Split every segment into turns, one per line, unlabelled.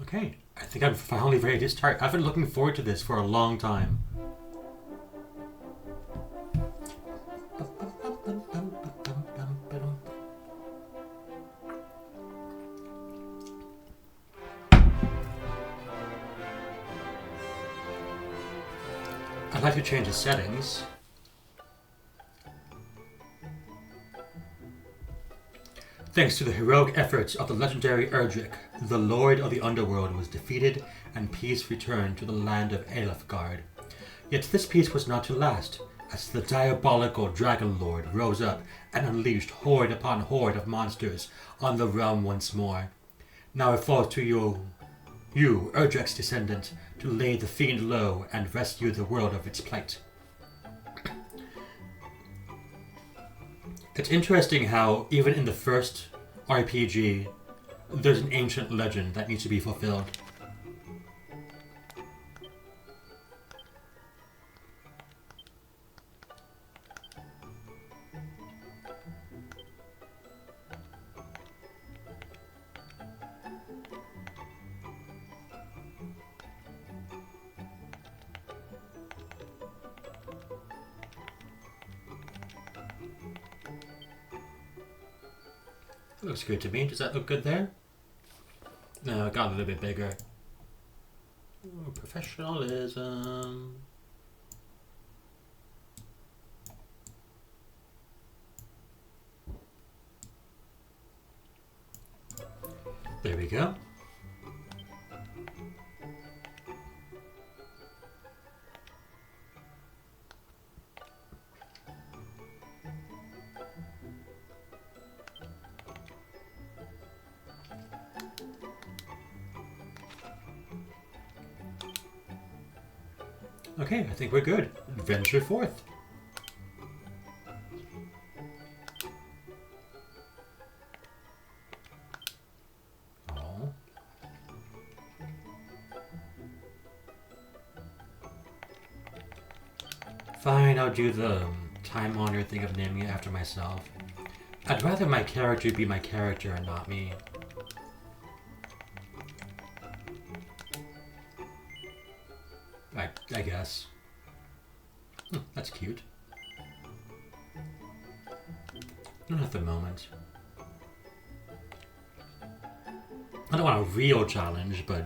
Okay, I think I'm finally ready to start. I've been looking forward to this for a long time. I'd like to change the settings. Thanks to the heroic efforts of the legendary Erdrick, the Lord of the Underworld was defeated and peace returned to the land of Elfgard. Yet this peace was not to last, as the diabolical Dragon Lord rose up and unleashed horde upon horde of monsters on the realm once more. Now it falls to you, Erdrick's descendant, to lay the fiend low and rescue the world of its plight. It's interesting how, even in the first RPG, there's an ancient legend that needs to be fulfilled. Looks good to me. Does that look good there? No, it got a little bit bigger. Ooh, professionalism. There we go. Okay, I think we're good. Venture forth. Oh. Fine, I'll do the time-honored thing of naming it after myself. I'd rather my character be my character and not me. I guess. That's cute. Not at the moment. I don't want a real challenge, but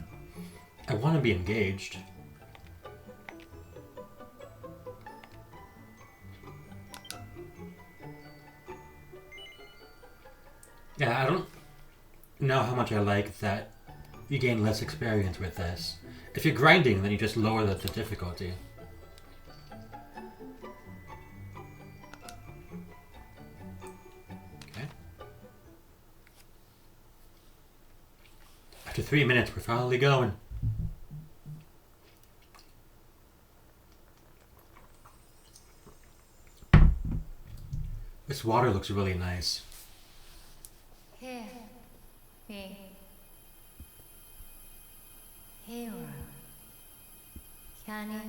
I want to be engaged. Yeah, I don't know how much I like that you gain less experience with this. If you're grinding, then you just lower the difficulty. Okay. After 3 minutes, we're finally going. This water looks really nice.
Here. Hero. Can you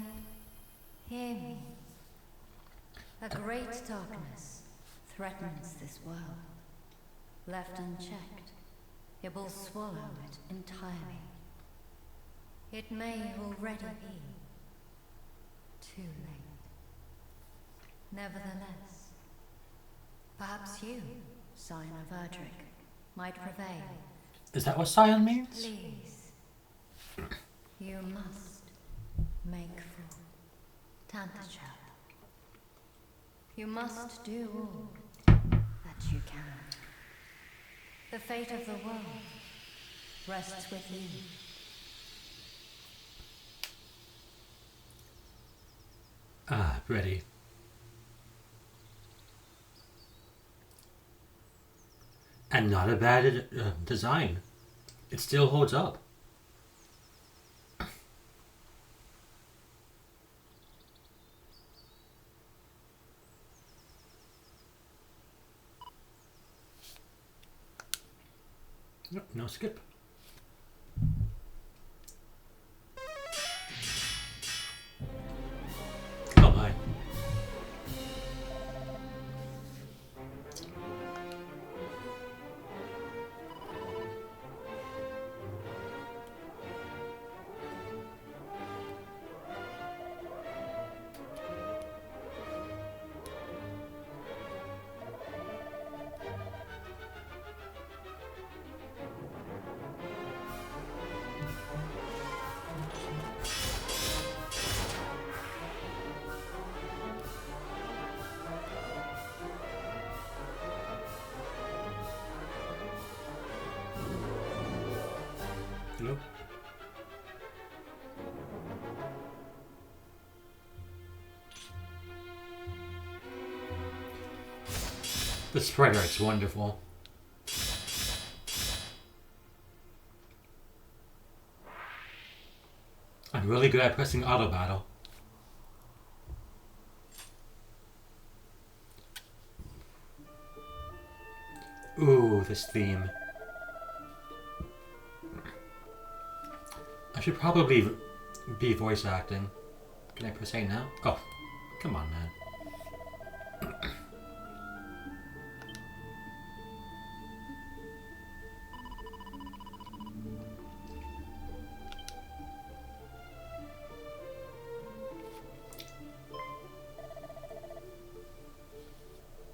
hear me? A great darkness threatens this world. Left unchecked, it will swallow it entirely. It may already be too late. Nevertheless, perhaps you, Scion of Erdrick, might prevail.
Is that what Scion means?
Please. You must make full Tantacha. You must do all that you can. The fate of the world rests with you.
Ah, ready. And not a bad design. It still holds up. Nope, no skip. Oh my. Hello? The sprite art's wonderful. I'm really good at pressing auto battle. Ooh, this theme. I should probably be voice acting. Can I press A now? Oh, come on, man.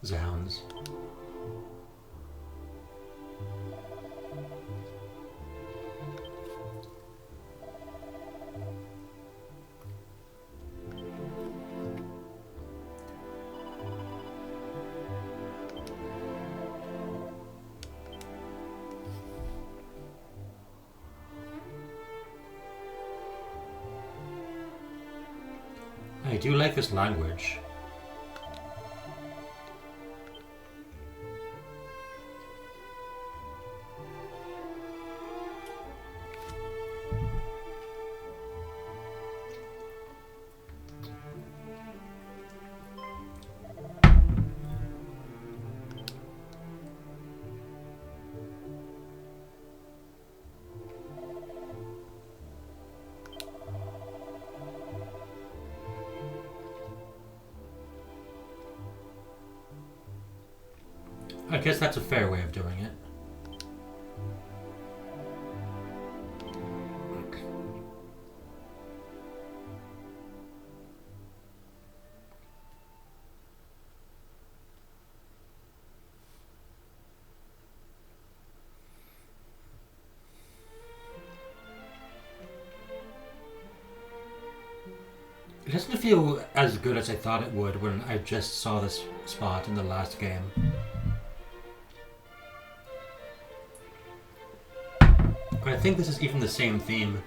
Zounds. I do like this language. I guess that's a fair way of doing it. It doesn't feel as good as I thought it would when I just saw this spot in the last game. But I think this is even the same theme.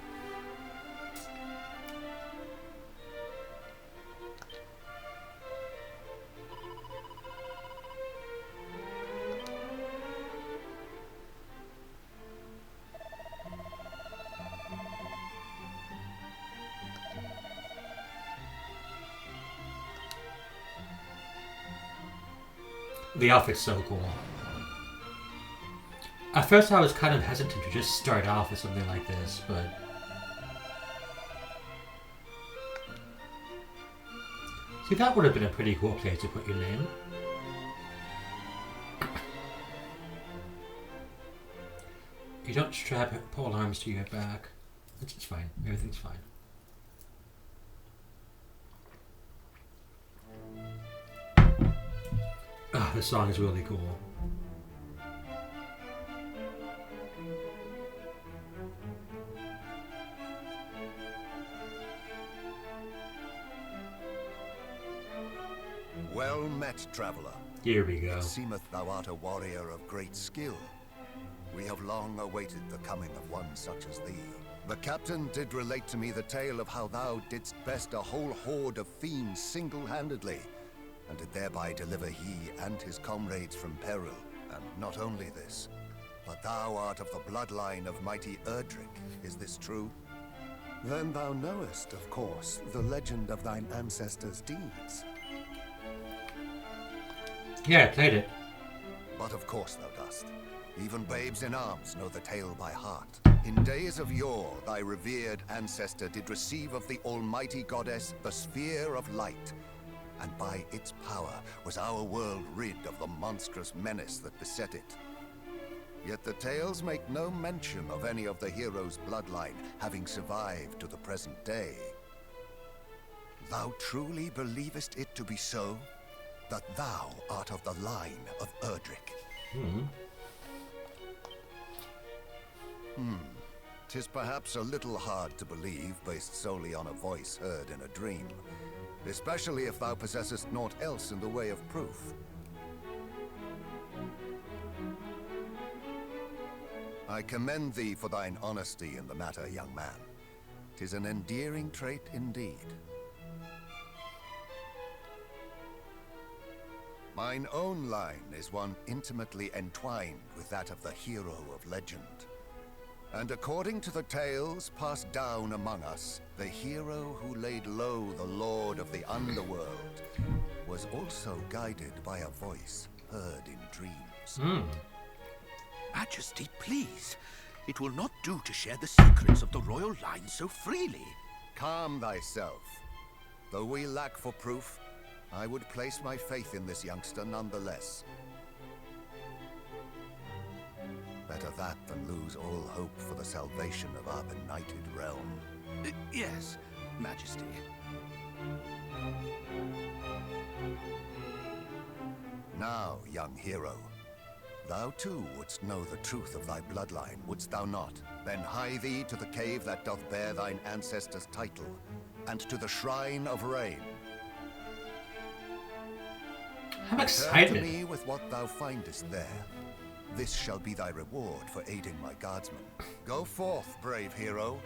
The outfit's so cool. At first I was kind of hesitant to just start off with something like this, but... See, that would have been a pretty cool place to put your name. You don't strap pole arms to your back. It's fine. Everything's fine. Ah, this song is really cool.
Well met, traveller.
Here we go.
It seemeth thou art a warrior of great skill. We have long awaited the coming of one such as thee. The captain did relate to me the tale of how thou didst best a whole horde of fiends single-handedly, and did thereby deliver he and his comrades from peril. And not only this, but thou art of the bloodline of mighty Erdrick. Is this true?
Then thou knowest, of course, the legend of thine ancestors' deeds.
Yeah, I played it.
But of course thou dost. Even babes in arms know the tale by heart. In days of yore, thy revered ancestor did receive of the almighty goddess the sphere of light, and by its power was our world rid of the monstrous menace that beset it. Yet the tales make no mention of any of the heroes' bloodline having survived to the present day. Thou truly believest it to be so? That thou art of the line of Erdrick? Tis perhaps a little hard to believe based solely on a voice heard in a dream, especially if thou possessest naught else in the way of proof. I commend thee for thine honesty in the matter, young man. 'Tis an endearing trait indeed. Mine own line is one intimately entwined with that of the hero of legend. And according to the tales passed down among us, the hero who laid low the lord of the underworld was also guided by a voice heard in dreams.
Majesty, please. It will not do to share the secrets of the royal line so freely.
Calm thyself. Though we lack for proof, I would place my faith in this youngster nonetheless. Better that than lose all hope for the salvation of our benighted realm.
Yes, Majesty.
Now, young hero, thou too wouldst know the truth of thy bloodline, wouldst thou not? Then hie thee to the cave that doth bear thine ancestors' title, and to the Shrine of Rain.
I'm
Return
excited.
to me with what thou findest there. This shall be thy reward for aiding my guardsmen. Go forth, brave hero,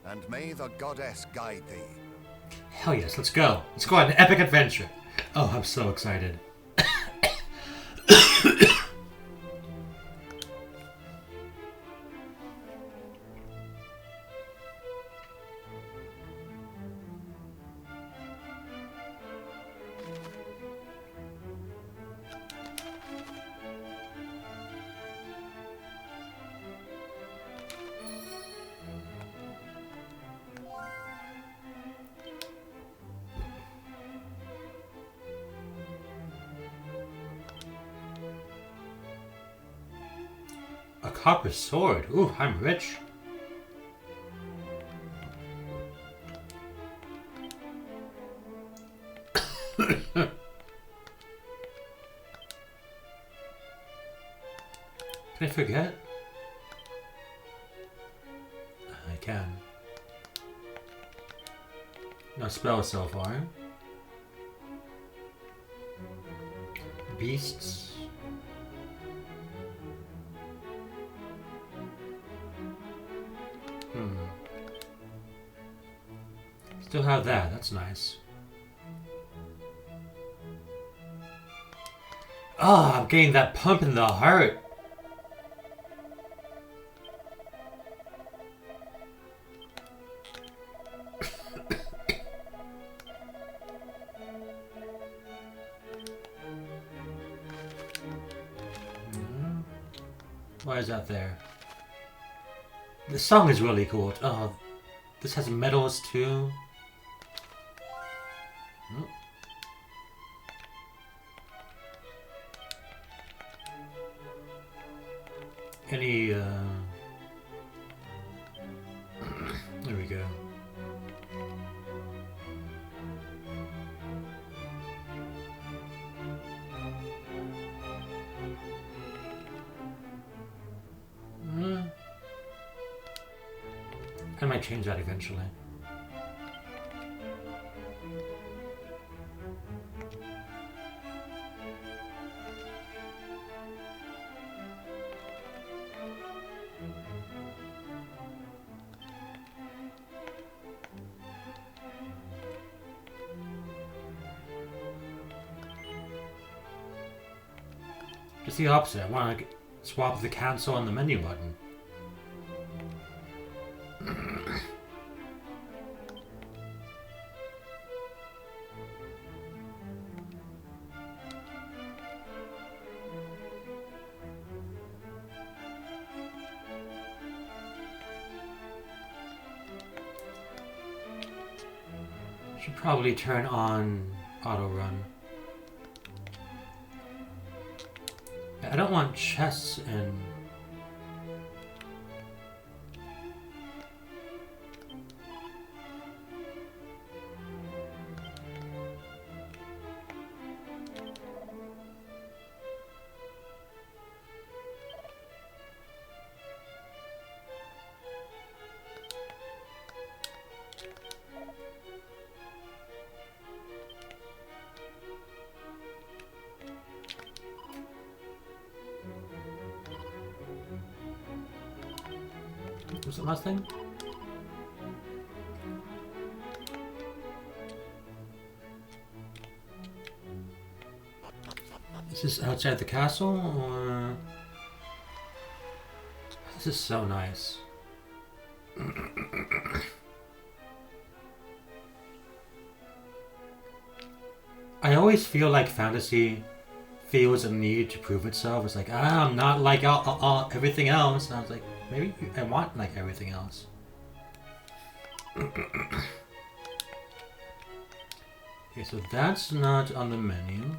and may the goddess guide thee.
Hell yes, let's go. Let's go on an epic adventure. Oh, I'm so excited. A copper sword. Ooh, I'm rich. Can I forget? I can. No spells so far. Beasts. Still have that, that's nice. Oh, I'm getting that pump in the heart. Why is that there? The song is really cool. Oh, this has medals too. Any, there we go. I might change that eventually. Just the opposite. I want to swap the cancel and the menu button. Should probably turn on auto run. I don't want chests in. What's the last thing? Is this outside the castle, or... This is so nice. I always feel like fantasy feels a need to prove itself. It's like, I'm not like everything else. And I was like, maybe I want like everything else. Okay, so that's not on the menu.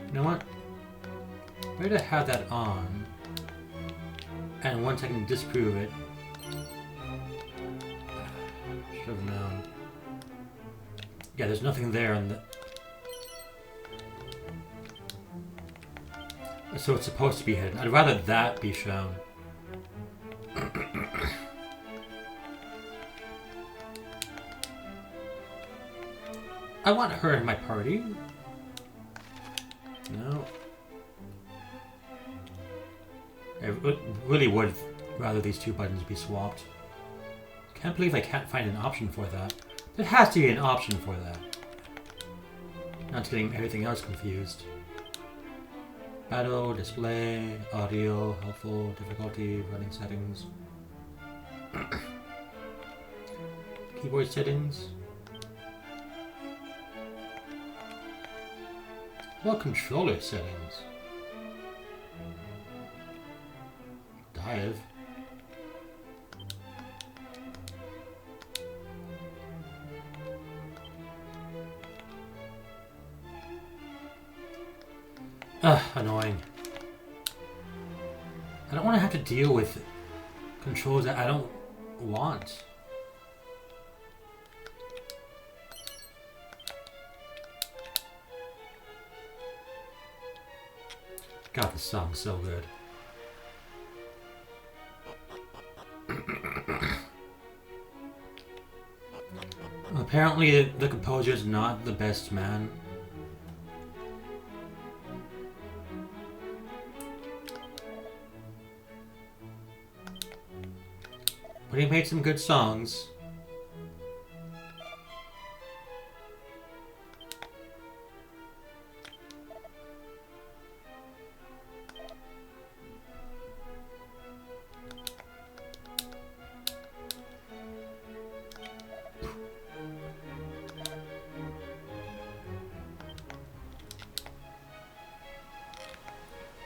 You know what? Better to have that on. And once I can disprove it. Should have known. Yeah, there's nothing there on the... So it's supposed to be hidden. I'd rather that be shown. I want her in my party. No. I really would rather these two buttons be swapped. Can't believe I can't find an option for that. There has to be an option for that. Not getting everything else confused. Battle, display, audio, helpful, difficulty, running settings. Keyboard settings. Well, controller settings. Dive. Ugh, annoying. I don't want to have to deal with controls that I don't want. God, this song's so good. Apparently, the composer's not the best man. But he made some good songs.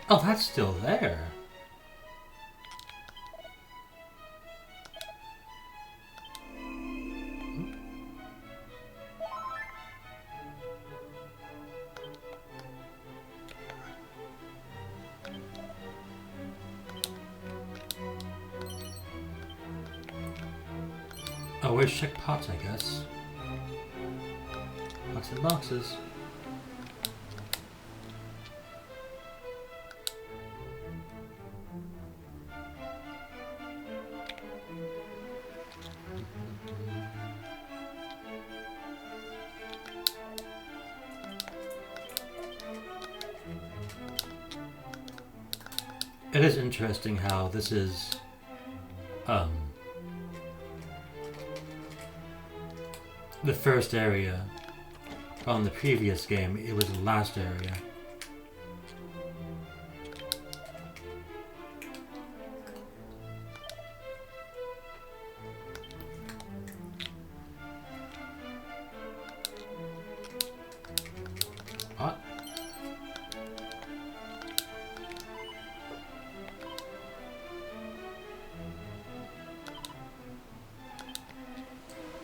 Oh, that's still there. Oh, where's check pots, I guess. Box and boxes. It is interesting how this is, the first area. On the previous game, it was the last area. What?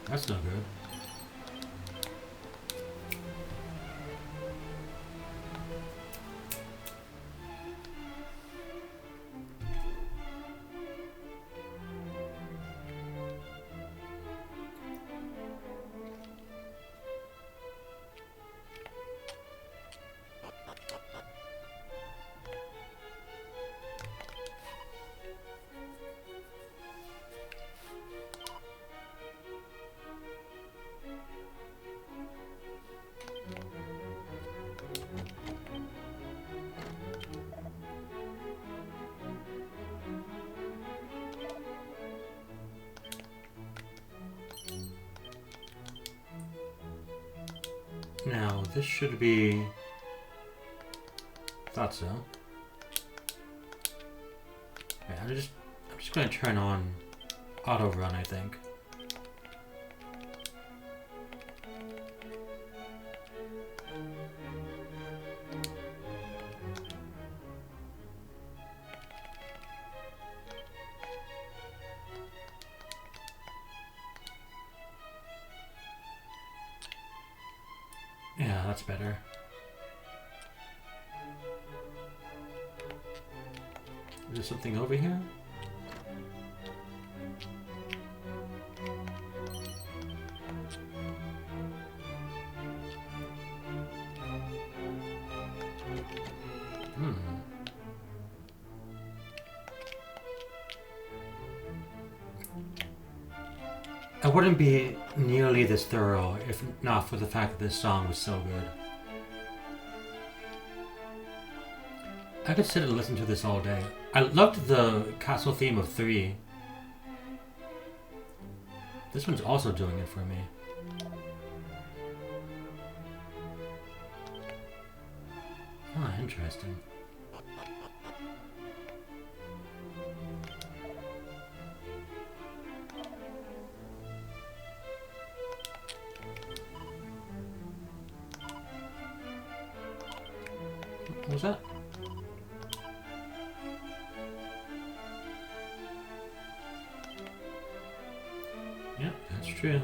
That's no good. Now, this should be... Thought so. Okay, I'm just gonna turn on auto run, I think. Yeah, that's better. Is there something over here? I wouldn't be nearly this thorough if not for the fact that this song was so good. I could sit and listen to this all day. I loved the castle theme of 3. This one's also doing it for me. Ah, interesting. What was that? Yep, that's true.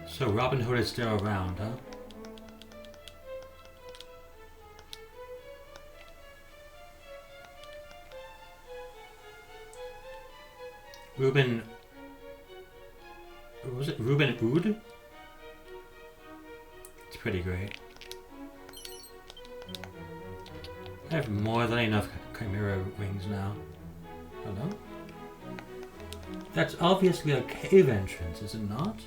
So Robin Hood is still around, huh? Ruben... Was it Ruben Oud? It's pretty great. I have more than enough Chimera wings now. Hello? That's obviously a cave entrance, is it not?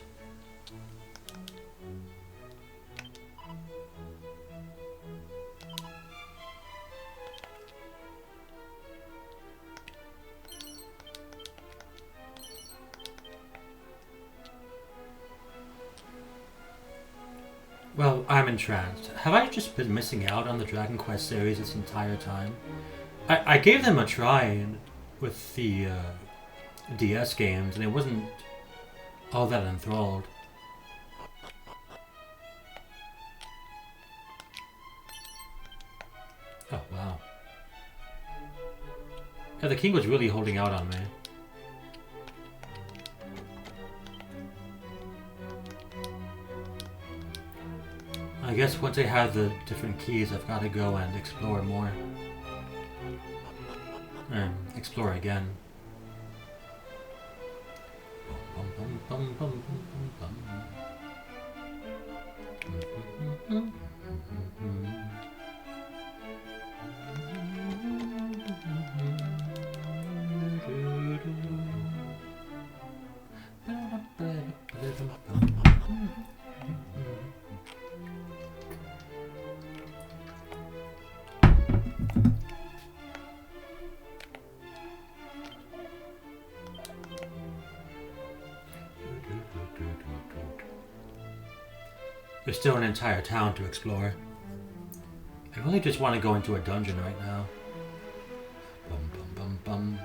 Well, I'm entranced. Have I just been missing out on the Dragon Quest series this entire time? I gave them a try with the DS games, and it wasn't all that enthralled. Oh, wow. Yeah, the king was really holding out on me. I guess once I have the different keys, I've got to go and explore more. Explore again. There's still an entire town to explore. I really just want to go into a dungeon right now. Bum bum bum bum.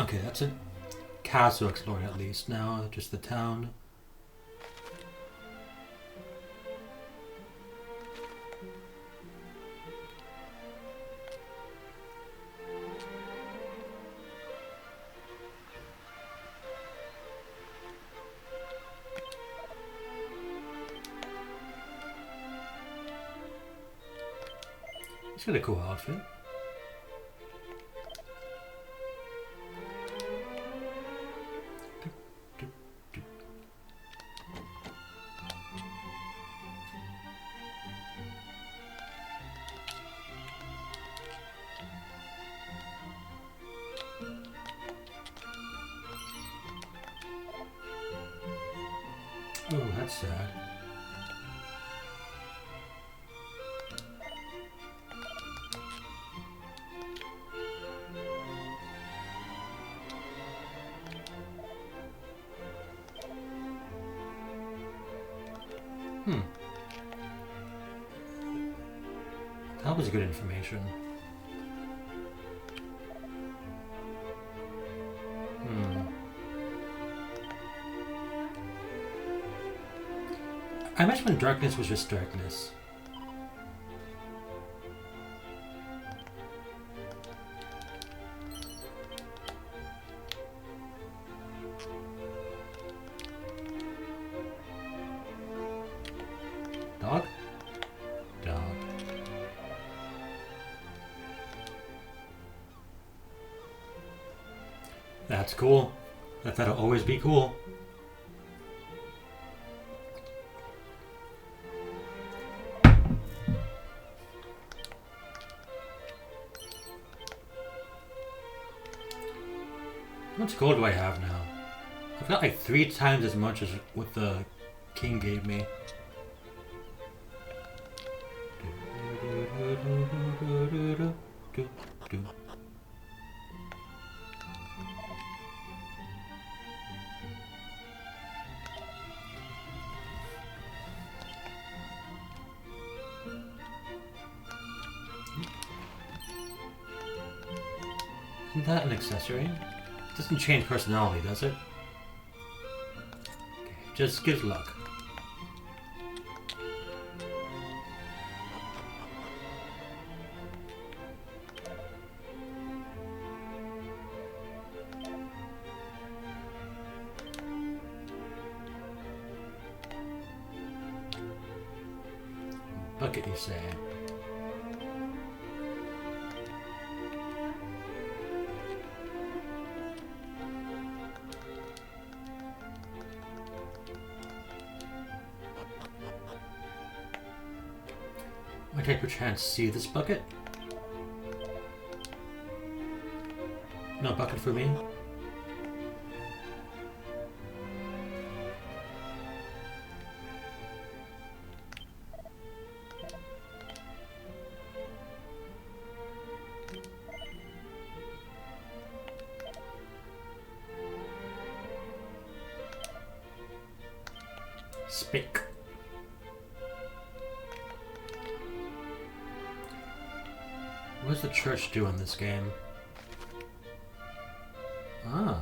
Okay, that's a castle explored at least. Now just the town. It's got a cool outfit. That's sad. That was good information. I imagine when darkness was just darkness. Dog? Dog. That's cool. That'll always be cool. How much gold do I have now? I've got like 3 times as much as what the king gave me. Isn't that an accessory? Doesn't change personality, does it? Okay, just gives luck. Bucket, you say? Might I perchance see this bucket? No bucket for me? Speak. What does the church do in this game? Ah.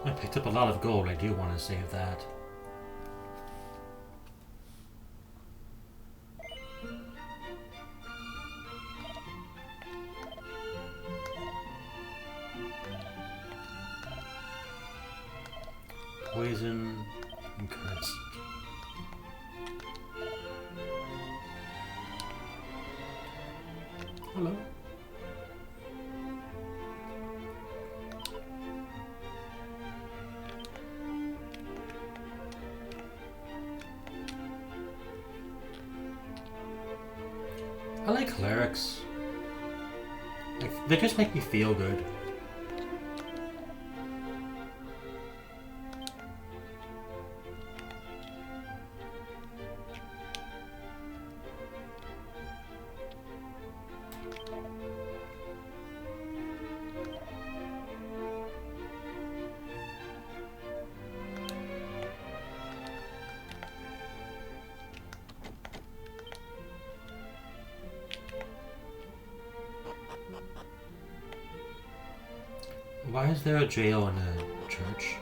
I picked up a lot of gold. I do want to save that. Poison and curse. Hello. I like clerics. Like, they just make me feel good. Why is there a jail in a church?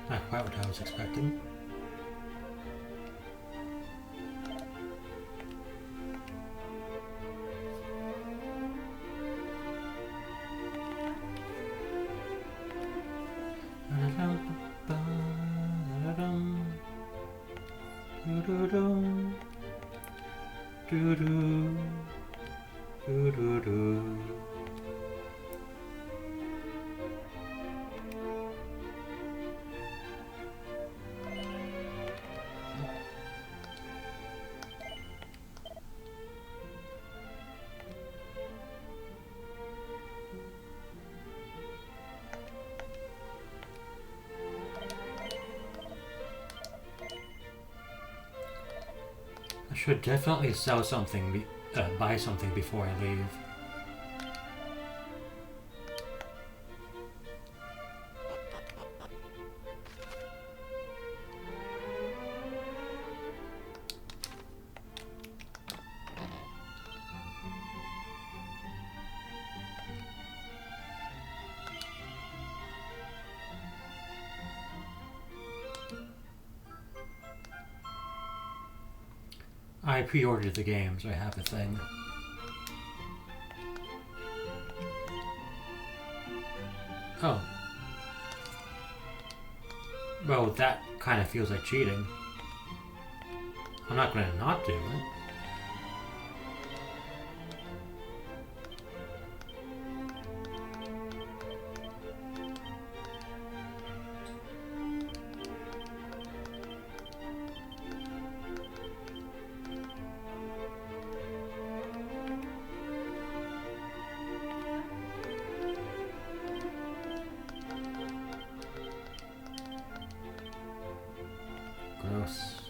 Not quite what I was expecting. I should definitely sell something, buy something before I leave. I pre-ordered the game, so I have the thing. Oh. Well, that kind of feels like cheating. I'm not going to not do it. Gross.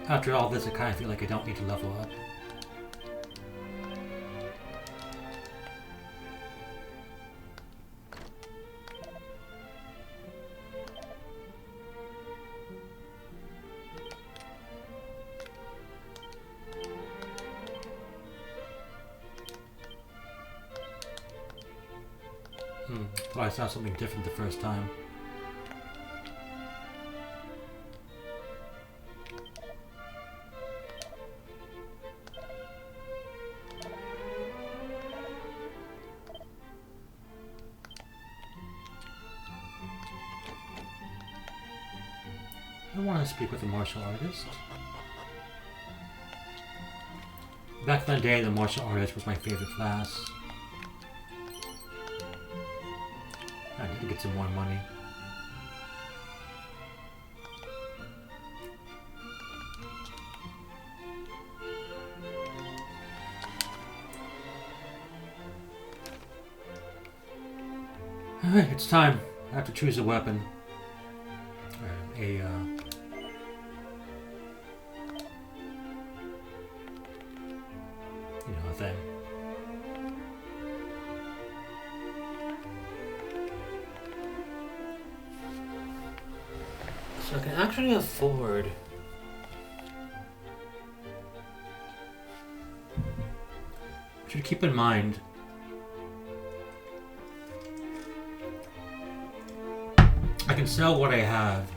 After all this, I kind of feel like I don't need to level up. Thought I saw something different the first time. I want to speak with a martial artist. Back in the day, the martial artist was my favorite class. I need to get some more money. Alright, it's time. I have to choose a weapon. You know, a thing. So I can actually afford I should keep in mind I can sell what I have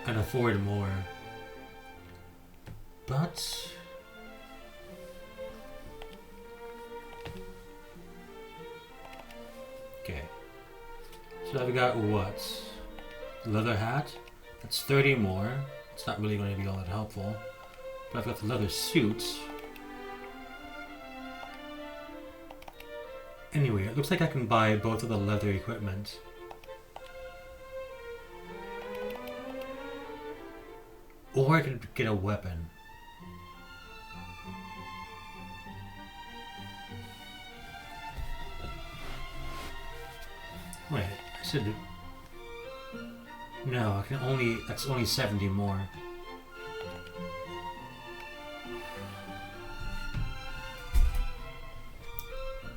and afford more, but okay, so I've got what? Leather hat, that's 30 more. It's not really going to be all that helpful. But I've got the leather suits. Anyway, it looks like I can buy both of the leather equipment. Or I could get a weapon. Wait, I said... No, I can only... That's only 70 more.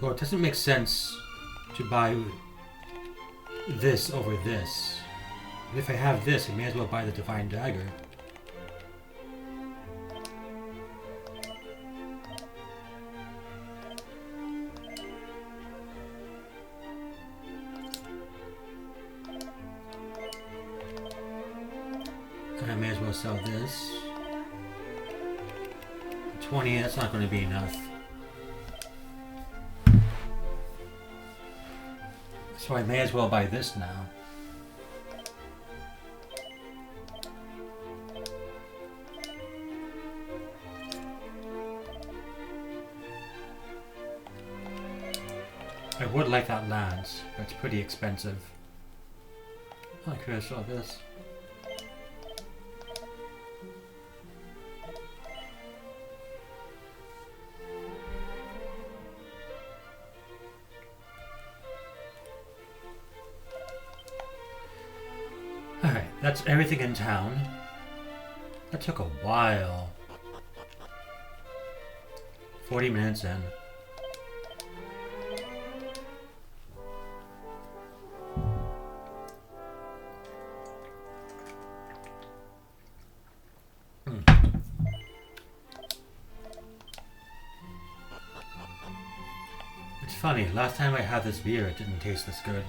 Well, it doesn't make sense to buy this over this. If I have this, I may as well buy the Divine Dagger. I may as well sell this. 20, that's not going to be enough. So I may as well buy this now. I would like that lance, but it's pretty expensive. I could have saw this. Alright, that's everything in town. That took a while. 40 minutes in. It's funny, last time I had this beer, it didn't taste this good.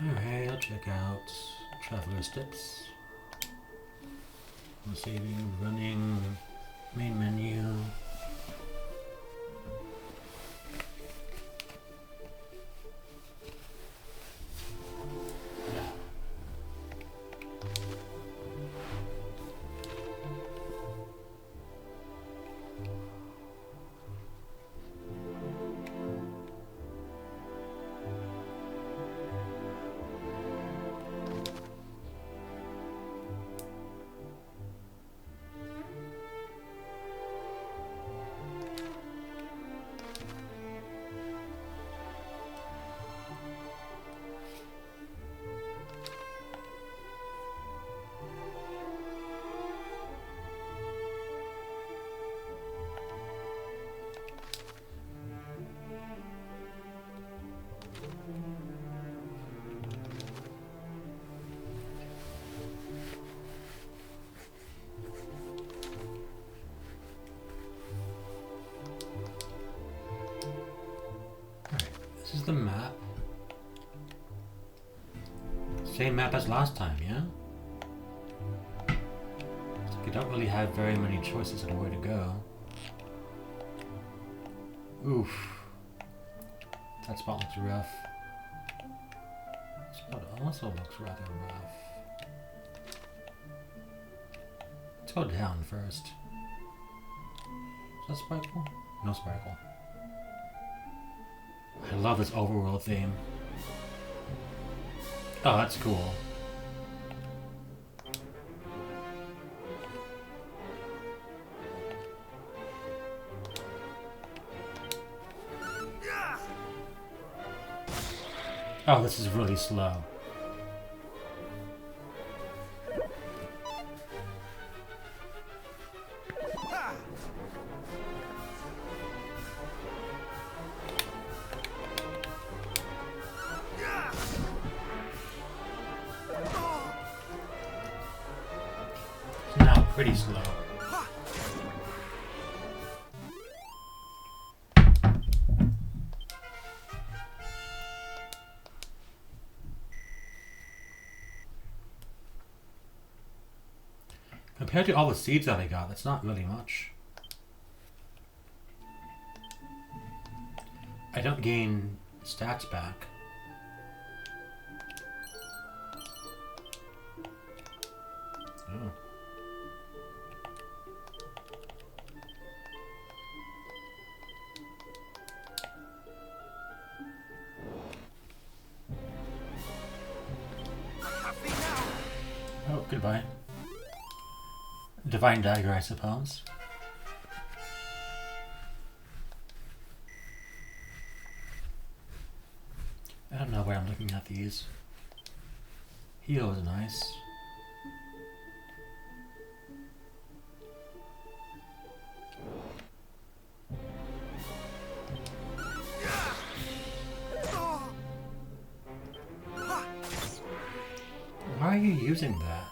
Alright, I'll check out Traveler's Tips. Saving, running, main menu. This is the map. Same map as last time, yeah? It's like you don't really have very many choices on where to go. Oof. That spot looks rough. This spot also looks rather rough. Let's go down first. Is that sparkle? No sparkle. I love this overworld theme. Oh, that's cool. Oh, this is really slow. Now pretty slow. Compared to all the seeds that I got, that's not really much. I don't gain stats back. Oh. Oh, goodbye. Divine Dagger, I suppose. I don't know where I'm looking at these. Heal is nice. Why are you using that?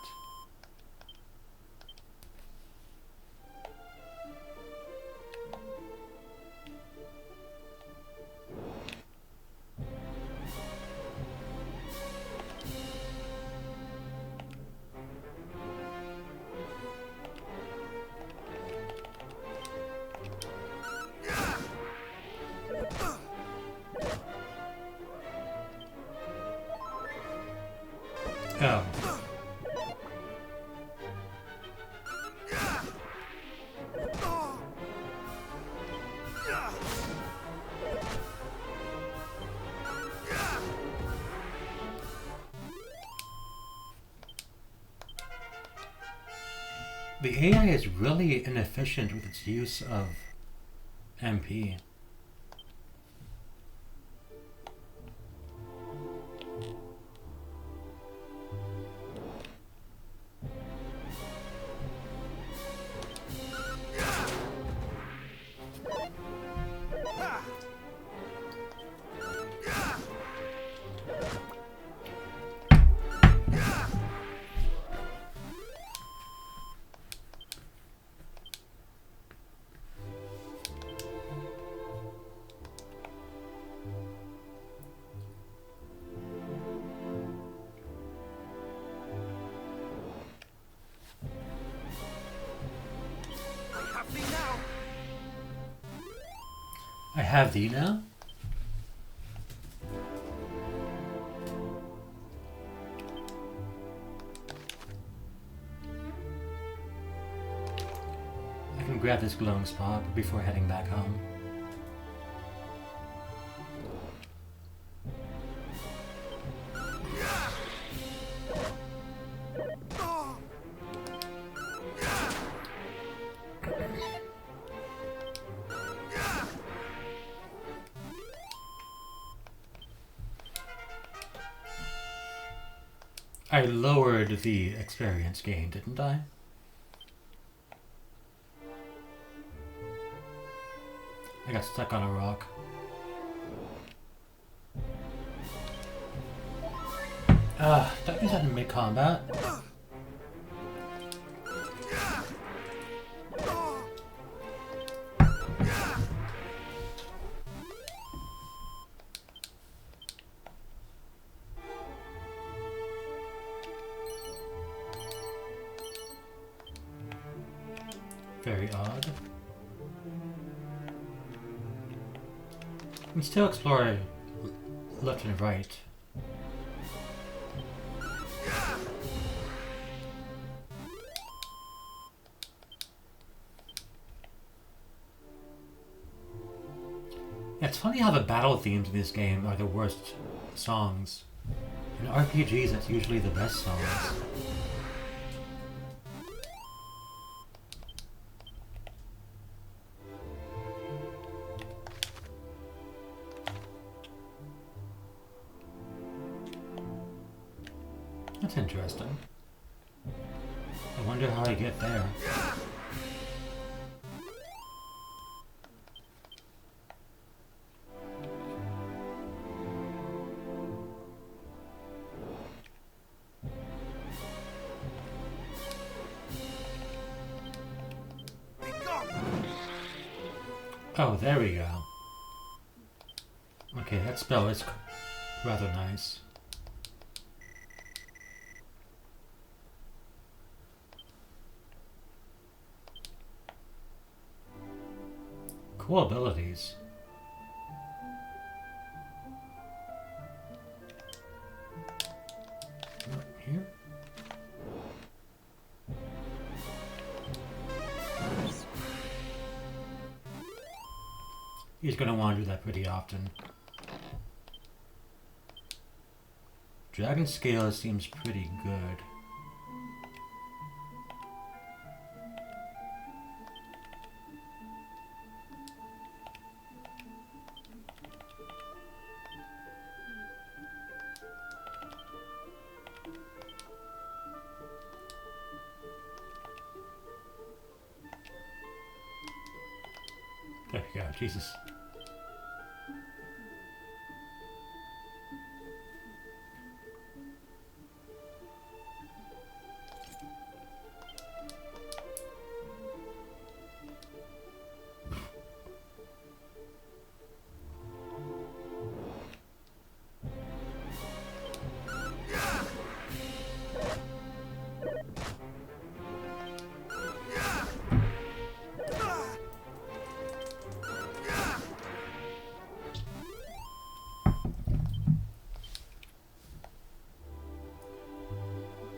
Oh. The AI is really inefficient with its use of MP. I have thee now? I can grab this glowing spot before heading back home. I lowered the experience gain, didn't I? I got stuck on a rock. Don't use that in mid-combat. Very odd. We can still explore left and right. It's funny how the battle themes in this game are the worst songs. In RPGs, it's usually the best songs. That's interesting. I wonder how I get there. Oh, there we go. Okay, that spell is rather nice. Cool abilities. Here? He's gonna want to do that pretty often. Dragon Scale seems pretty good. There we go, Jesus.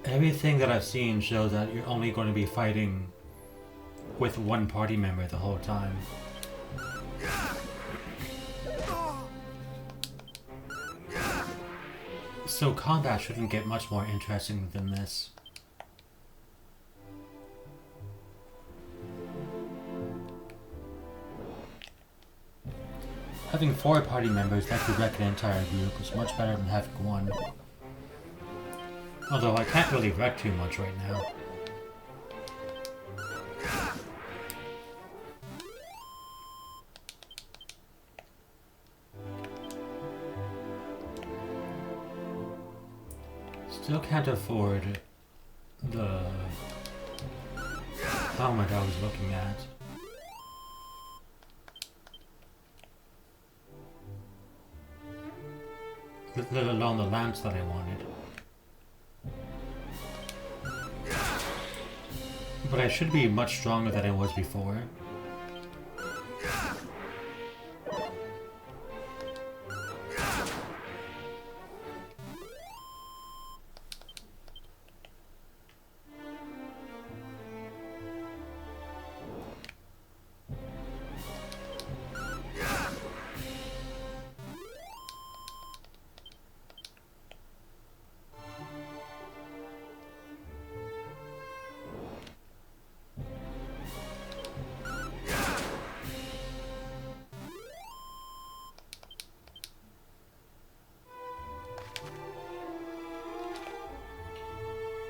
Everything that I've seen shows that you're only going to be fighting with one party member the whole time. So combat shouldn't get much more interesting than this. Having 4 party members that could wreck an entire group is much better than having 1. Although I can't really wreck too much right now. Still can't afford the helmet I was looking at. Let alone the lance that I wanted. But I should be much stronger than I was before.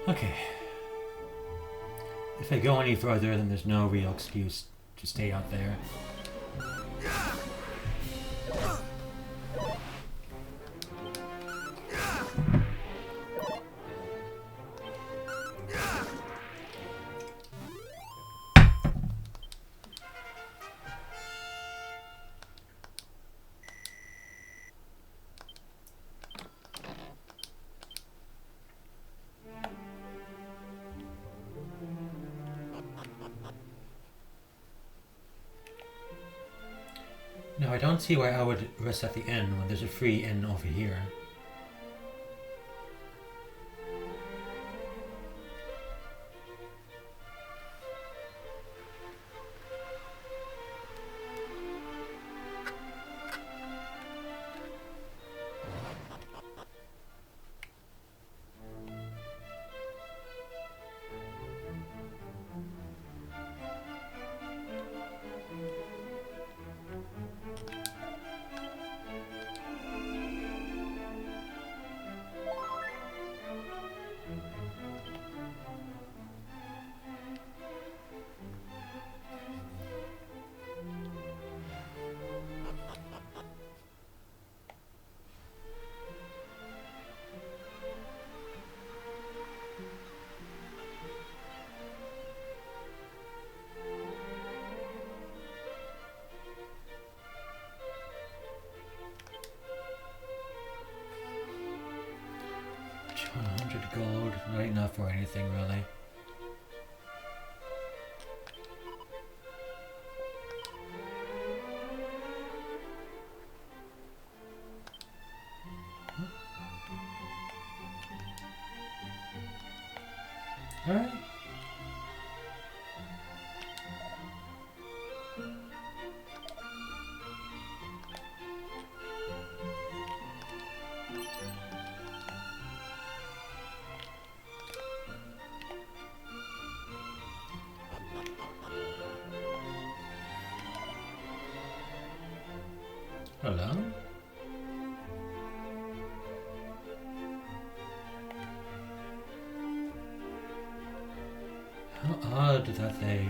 Okay. If I go any further, then there's no real excuse to stay out there. Now I don't see why I would rest at the inn when there's a free inn over here. Gold, not enough for anything really. All right. Hello? How odd that they...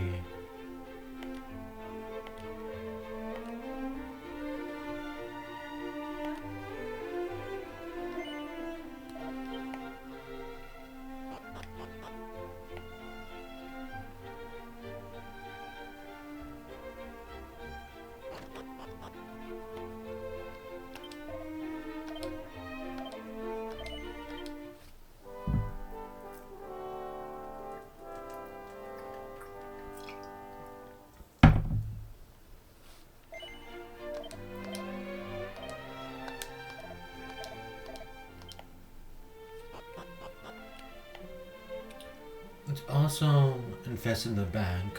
Let's also invest in the bank.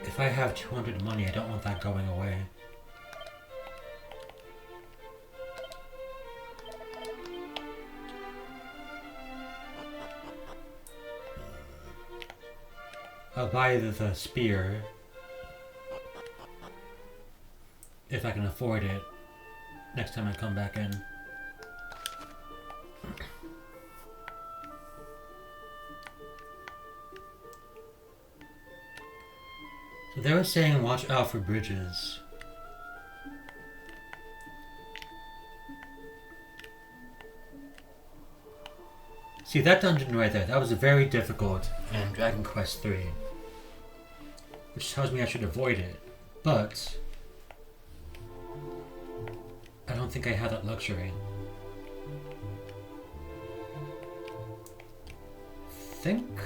If I have 200 money, I don't want that going away. I'll buy the spear if I can afford it next time I come back in. So they were saying watch out for bridges. See, that dungeon right there, that was very difficult in Dragon Quest III. Which tells me I should avoid it. But I don't think I have that luxury. Think?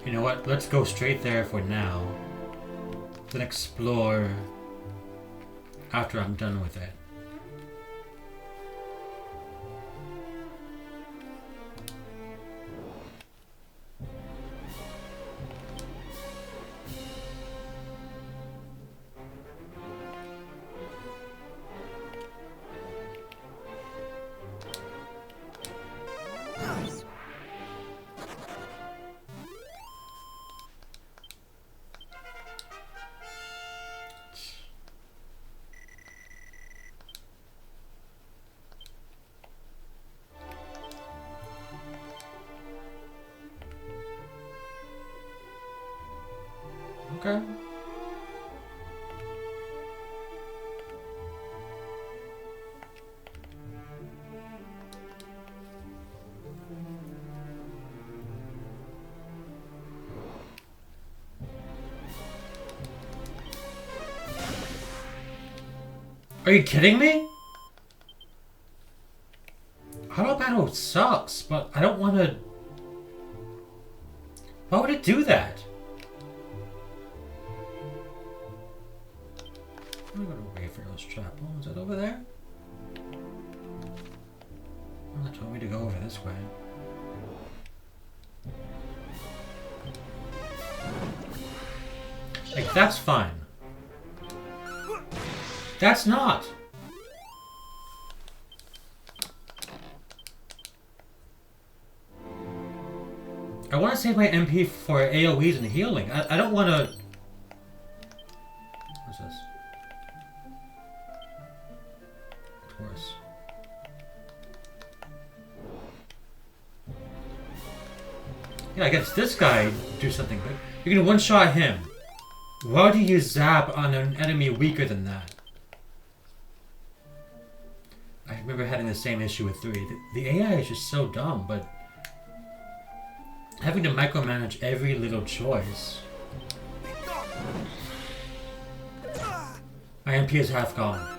You know what? Let's go straight there for now. Then explore after I'm done with it. Okay. Are you kidding me? Auto battle sucks, but I don't want to... Why would it do that? I'm gonna wait for those trap. Oh, is that over there? Oh, that told me to go over this way. Like, that's fine. That's not! I want to save my MP for AoEs and healing. I don't want to... What's this? Taurus. Yeah, I guess this guy do something, but you're gonna one-shot him. Why do you use Zap on an enemy weaker than that? I remember having the same issue with 3. The AI is just so dumb, but having to micromanage every little choice. My MP is half gone.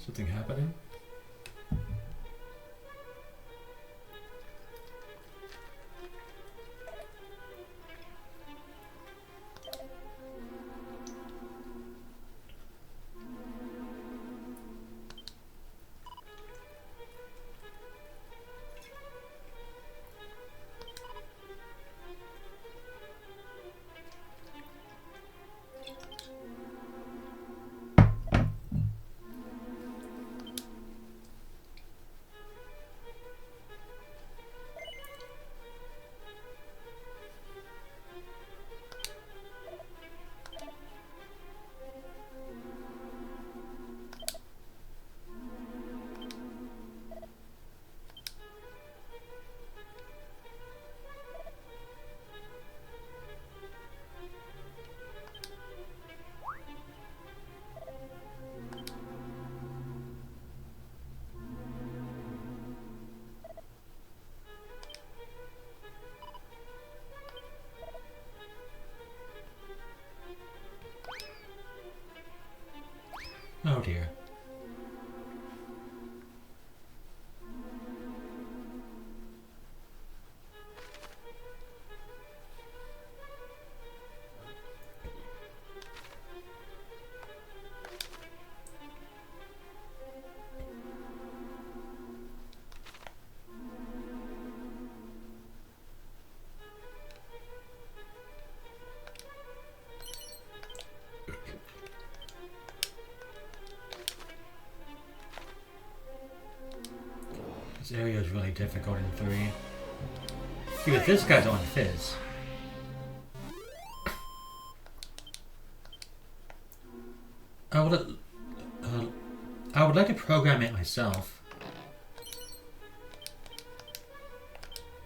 Something happening? This area is really difficult in 3. See, with this guy's on Fizz. I would like to program it myself. Is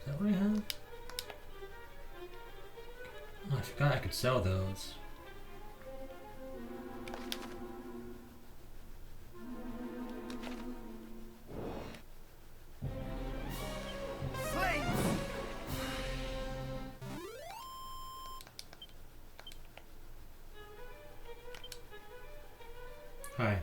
that what I have? Oh, I forgot I could sell those. Hi.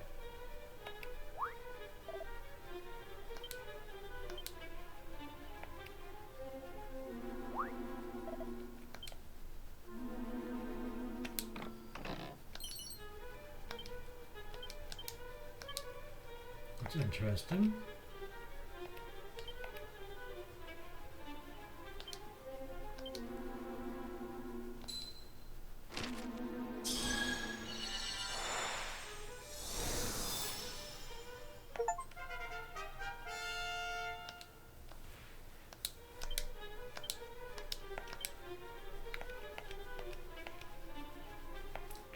That's interesting.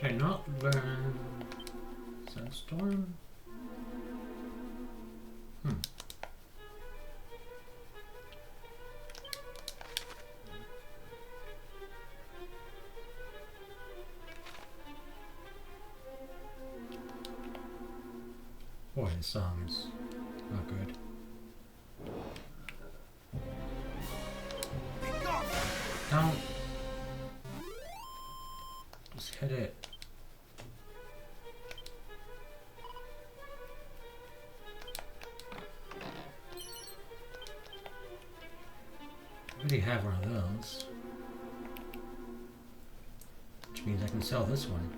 Did I not learn Sandstorm? Boy, the song's not good. Don't. Just hit it. I already have one of those. Which means I can sell this one.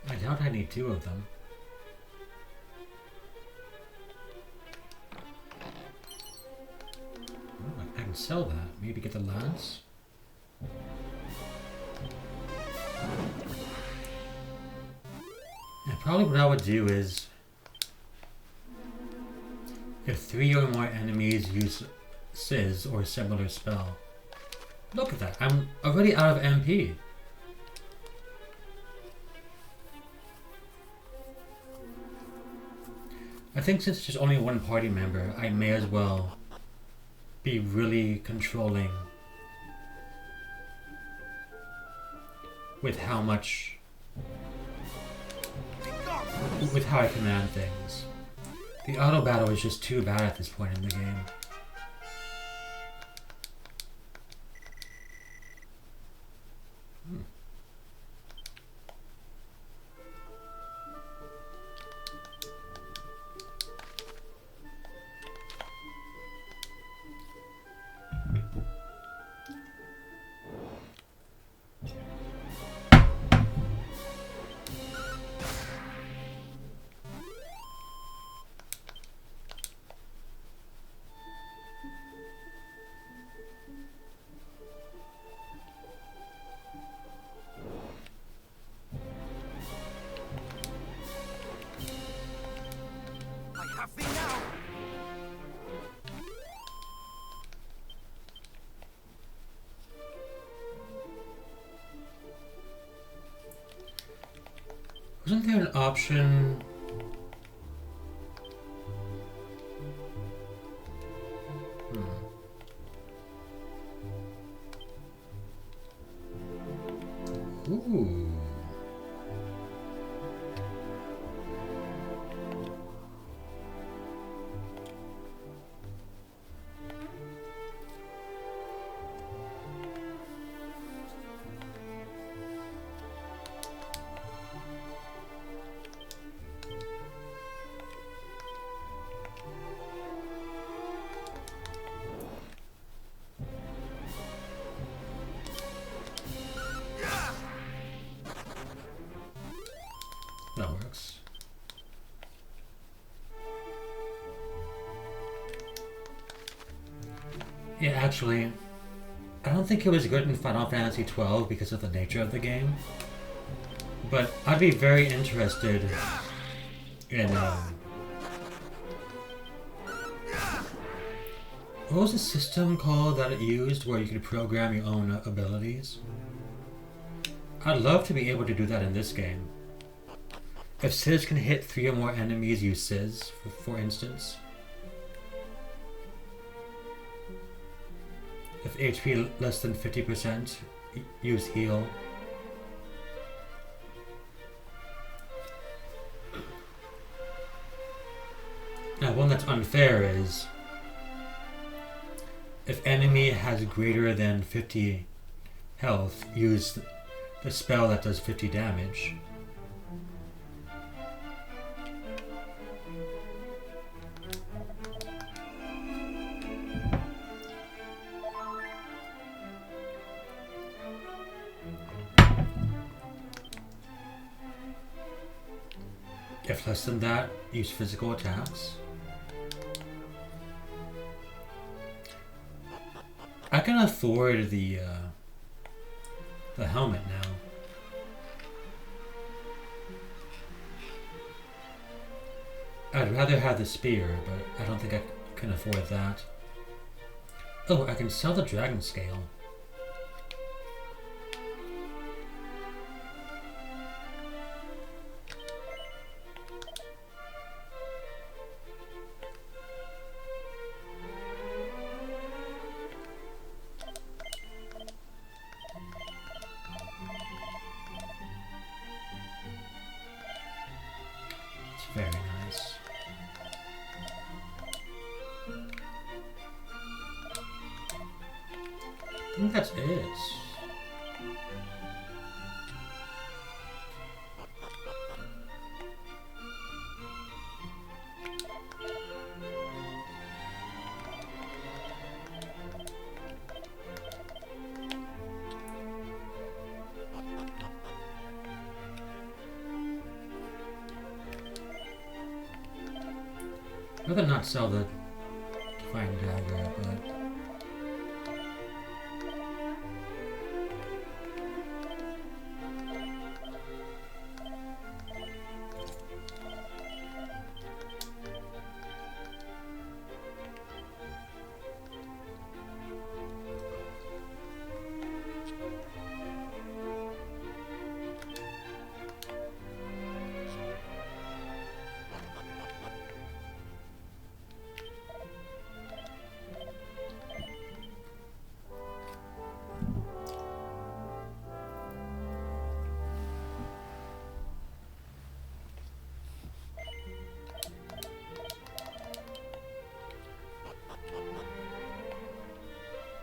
I doubt I need 2 of them. Oh, I can sell that. Maybe get the lance. And probably what I would do is, if 3 or more enemies use Sizz or a similar spell. Look at that, I'm already out of MP. I think since there's only one party member, I may as well be really controlling with how much, with how I command things. The auto battle is just too bad at this point in the game. Wasn't there an option? Ooh. That works. Yeah, actually, I don't think it was good in Final Fantasy XII because of the nature of the game. But I'd be very interested in what was the system called that it used where you could program your own abilities? I'd love to be able to do that in this game. If Sizz can hit 3 or more enemies, use Sizz, for instance. If HP less than 50%, use heal. Now, one that's unfair is if enemy has greater than 50 health, use the spell that does 50 damage. If less than that, use physical attacks. I can afford the helmet now. I'd rather have the spear, but I don't think I can afford that. Oh, I can sell the dragon scale. Very nice. I think that's it. I'd rather not sell the fine dagger, but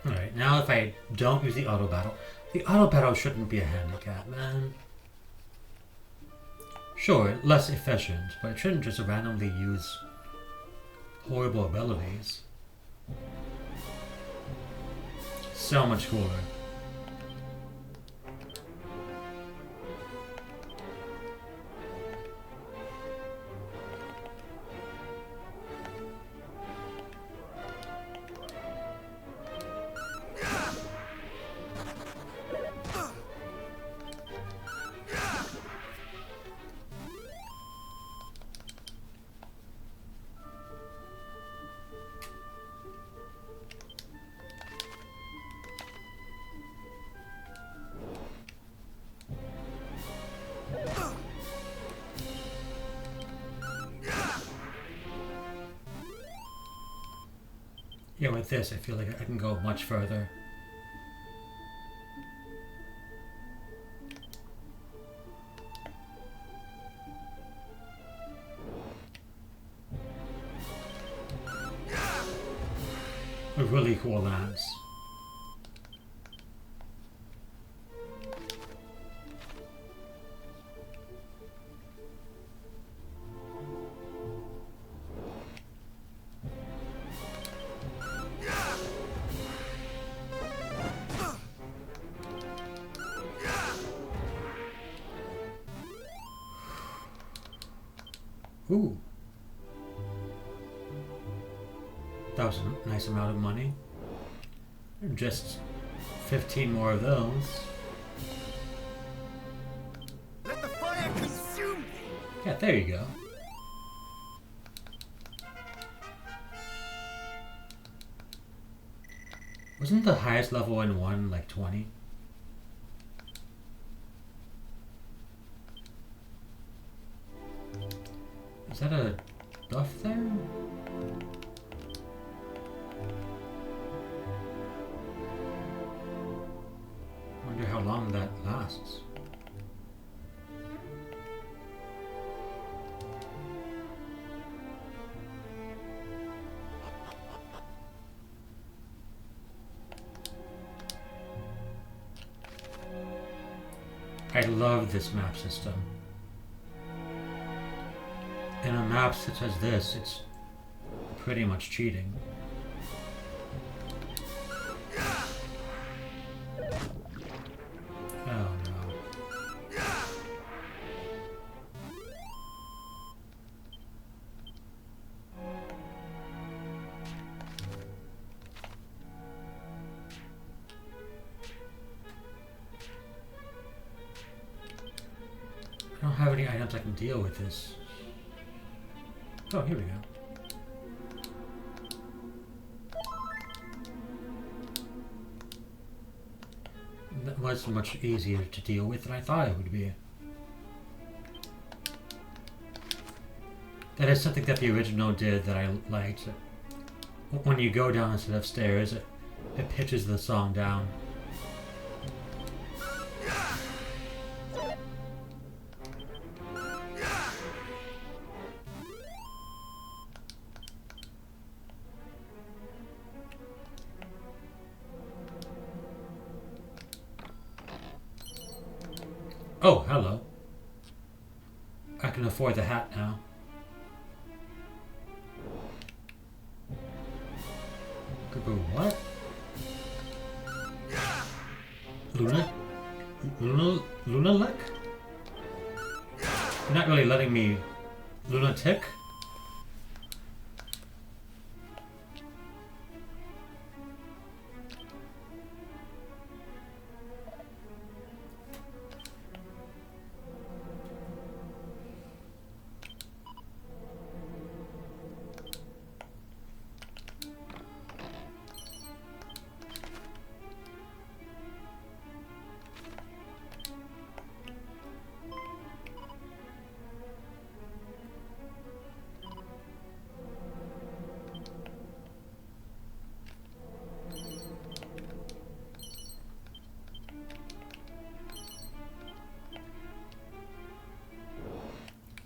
alright, now if I don't use the auto battle shouldn't be a handicap, man. Sure, less efficient, but it shouldn't just randomly use horrible abilities. So much cooler. Yeah, with this, I feel like I can go much further. A really cool lance. Ooh. That was a nice amount of money. Just 15 more of those.
Let the fire consume thee!
Yeah, there you go. Wasn't the highest level in 1 like 20? Is that a buff there? Wonder how long that lasts. I love this map system. In a map such as this, it's pretty much cheating. Oh no. I don't have any items I can deal with this. Oh, here we go. That was much easier to deal with than I thought it would be. That is something that the original did that I liked. When you go down a set of stairs, it pitches the song down. Oh, hello. I can afford the hat now. What? Luna Lick? You're not really letting me lunatic?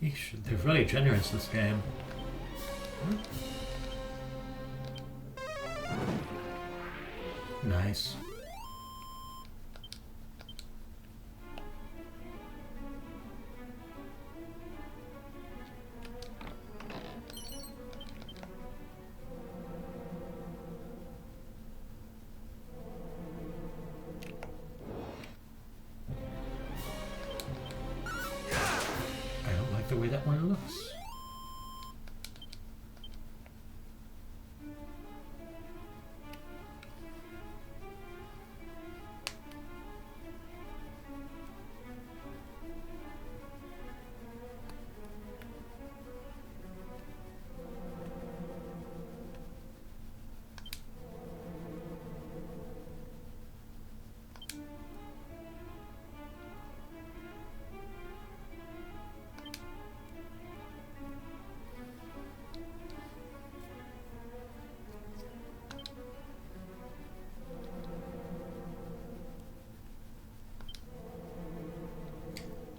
Yeesh, they're really generous this game. Nice. The way that one looks.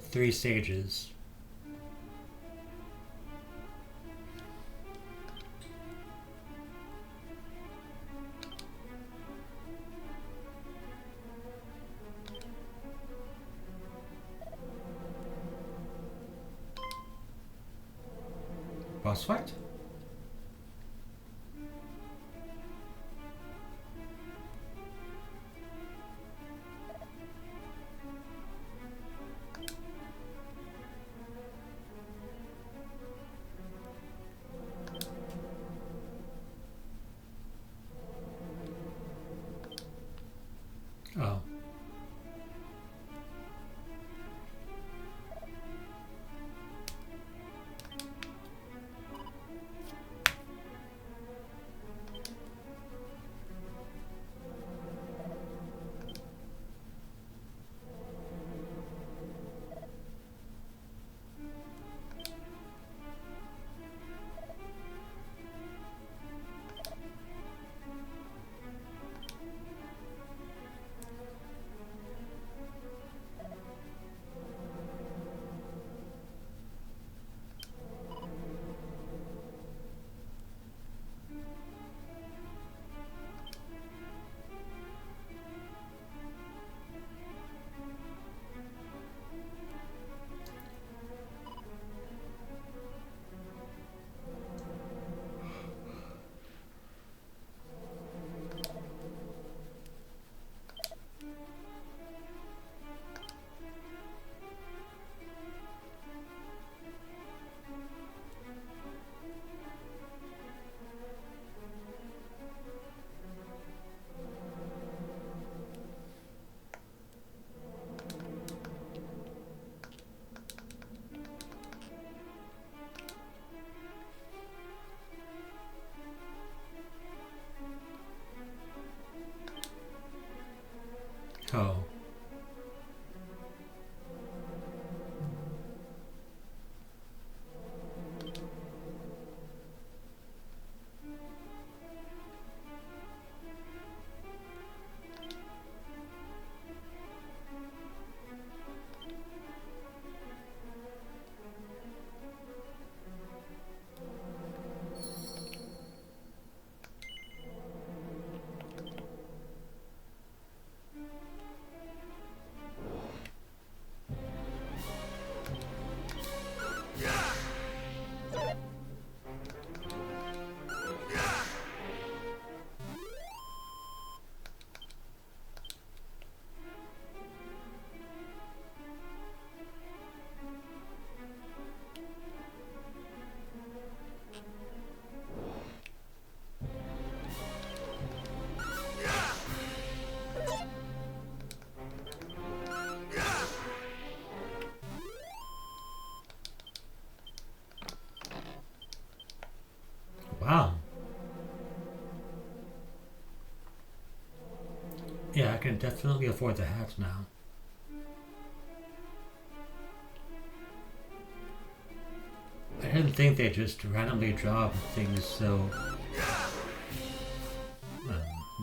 Three stages. Boss fight? Oh. Oh. Wow. Yeah, I can definitely afford the hat now. I didn't think they just randomly drop things so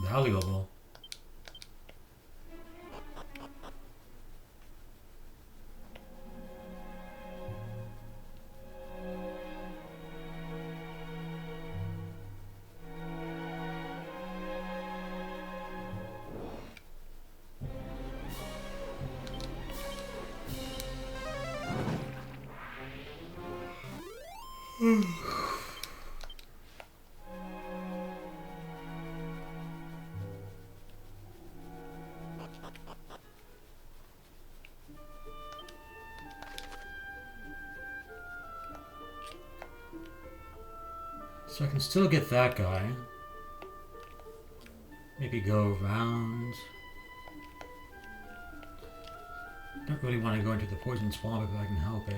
valuable. So I can still get that guy. Maybe go around. Don't really want to go into the poison swamp if I can help it.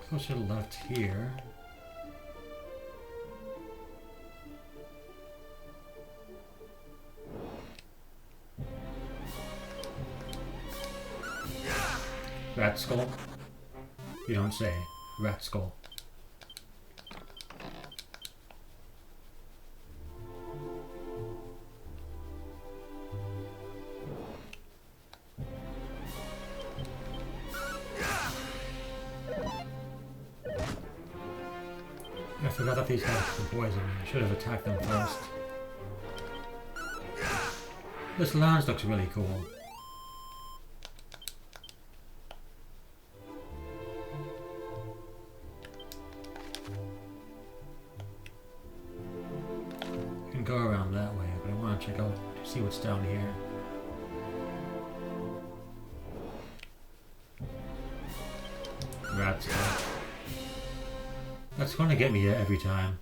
Closer to the left here. Rat skull? You don't say. Rat skull. I forgot that these guys were poison. I should have attacked them first. This lounge looks really cool. I can go around that way, but I want to check out to see what's down here. Rat skull. That's going to get me every time.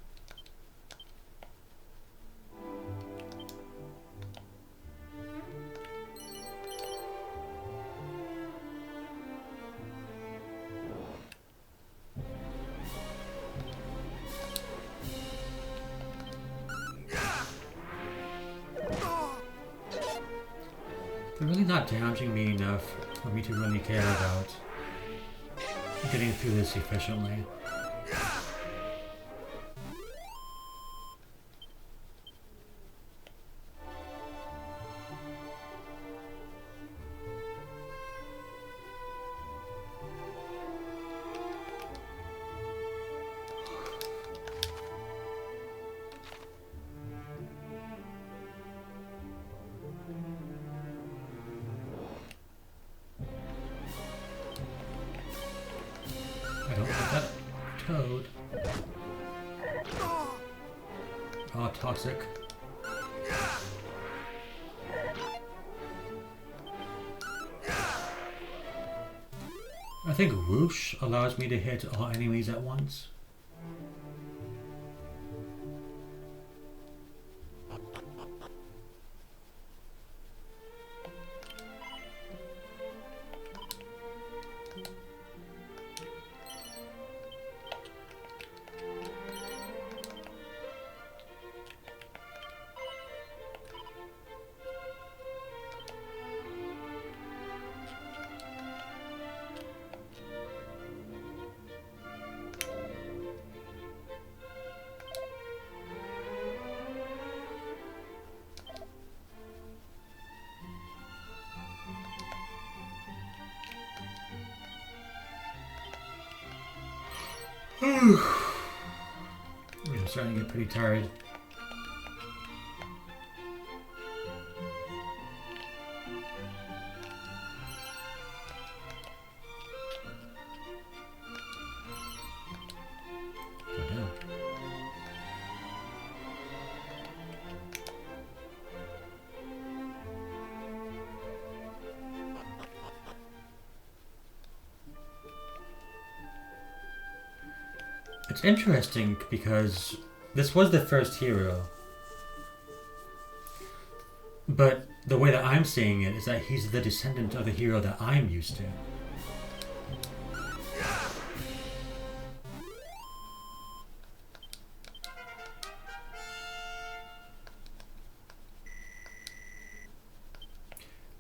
They're really not damaging me enough for me to really care about getting through this efficiently. I don't want that toad. Oh, toxic. I think Whoosh allows me to hit all enemies at once. I'm starting to get pretty tired. Go down. It's interesting because this was the first hero, but the way that I'm seeing it is that he's the descendant of the hero that I'm used to.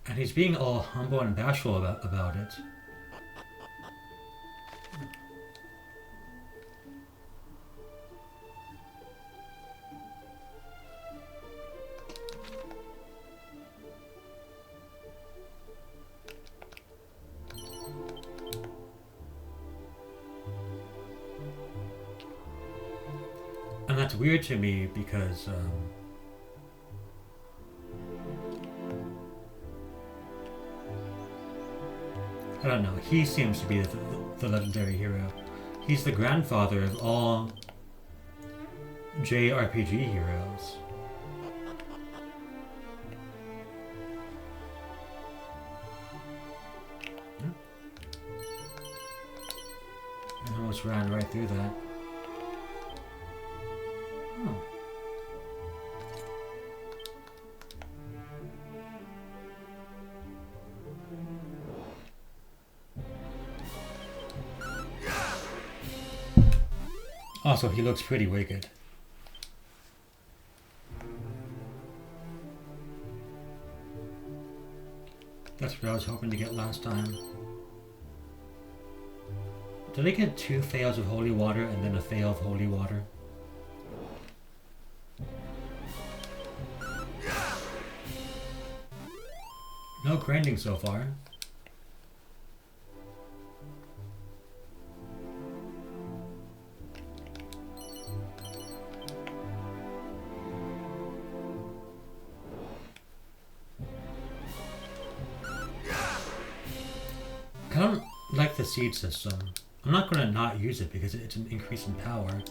And he's being all humble and bashful about it. And that's weird to me because I don't know, he seems to be the legendary hero. He's the grandfather of all JRPG heroes. I almost ran right through that. Oh. Also, he looks pretty wicked. That's what I was hoping to get last time. Did I get 2 fails of holy water and then a fail of holy water? No grinding so far. I don't like the seed system. I'm not going to not use it because it's an increase in power.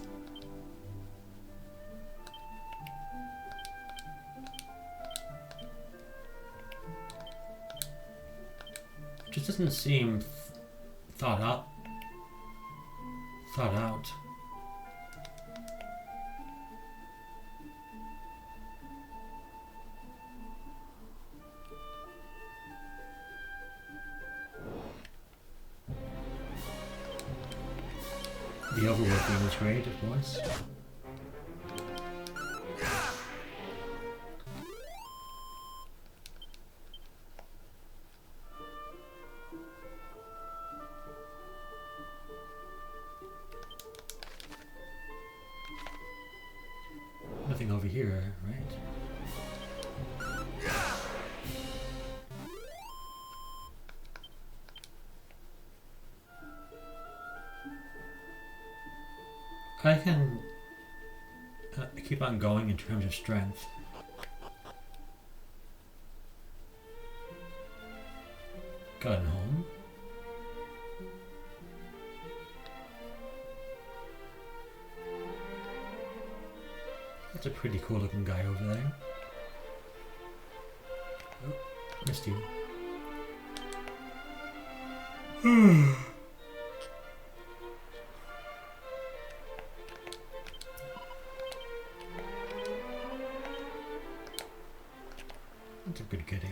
It just doesn't seem thought out. The overworking was great, of course. Nothing over here, right? I can keep on going in terms of strength. Gotten home. That's a pretty cool looking guy over there. Oh, missed you. That's a good kitty.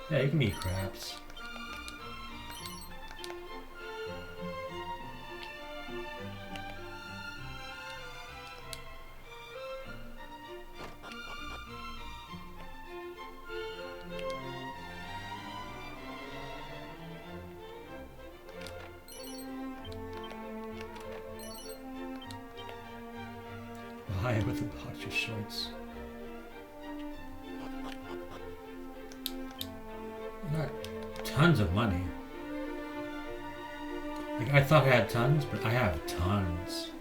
Yeah, you can eat crabs. Why with the boxer shorts? Got tons of money. Like, I thought I had tons, but I have tons.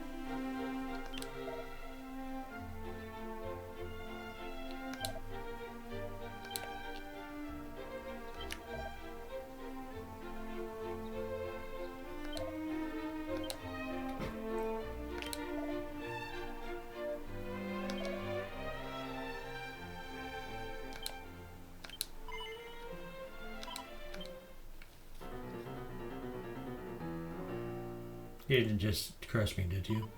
You didn't just curse me, did you?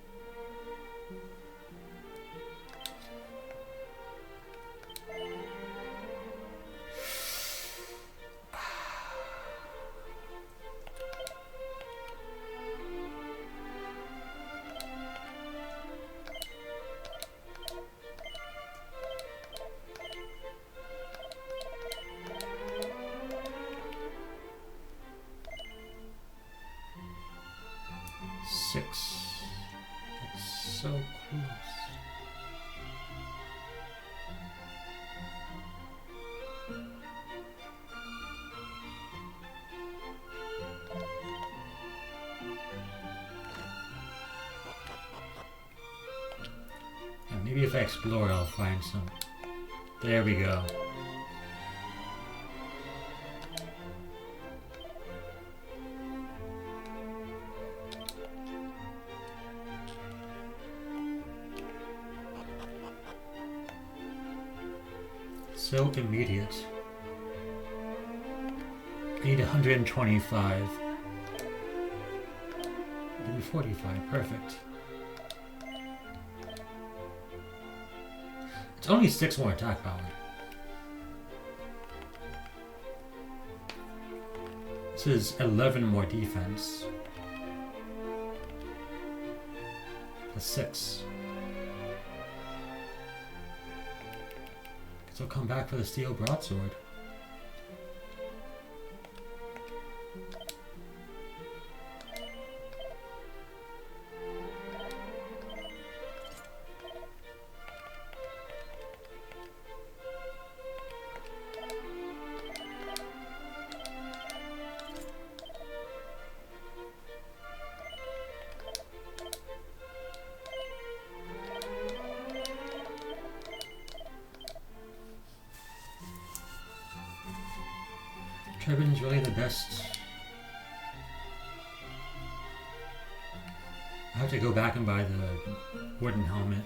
Six. That's so close. And maybe if I explore, I'll find some. There we go. So immediate. I need 125. Maybe 45. Perfect. It's only 6 more attack power. This is 11 more defense. That's 6. So come back for the steel broadsword. Turbin's really the best. I have to go back and buy the wooden helmet.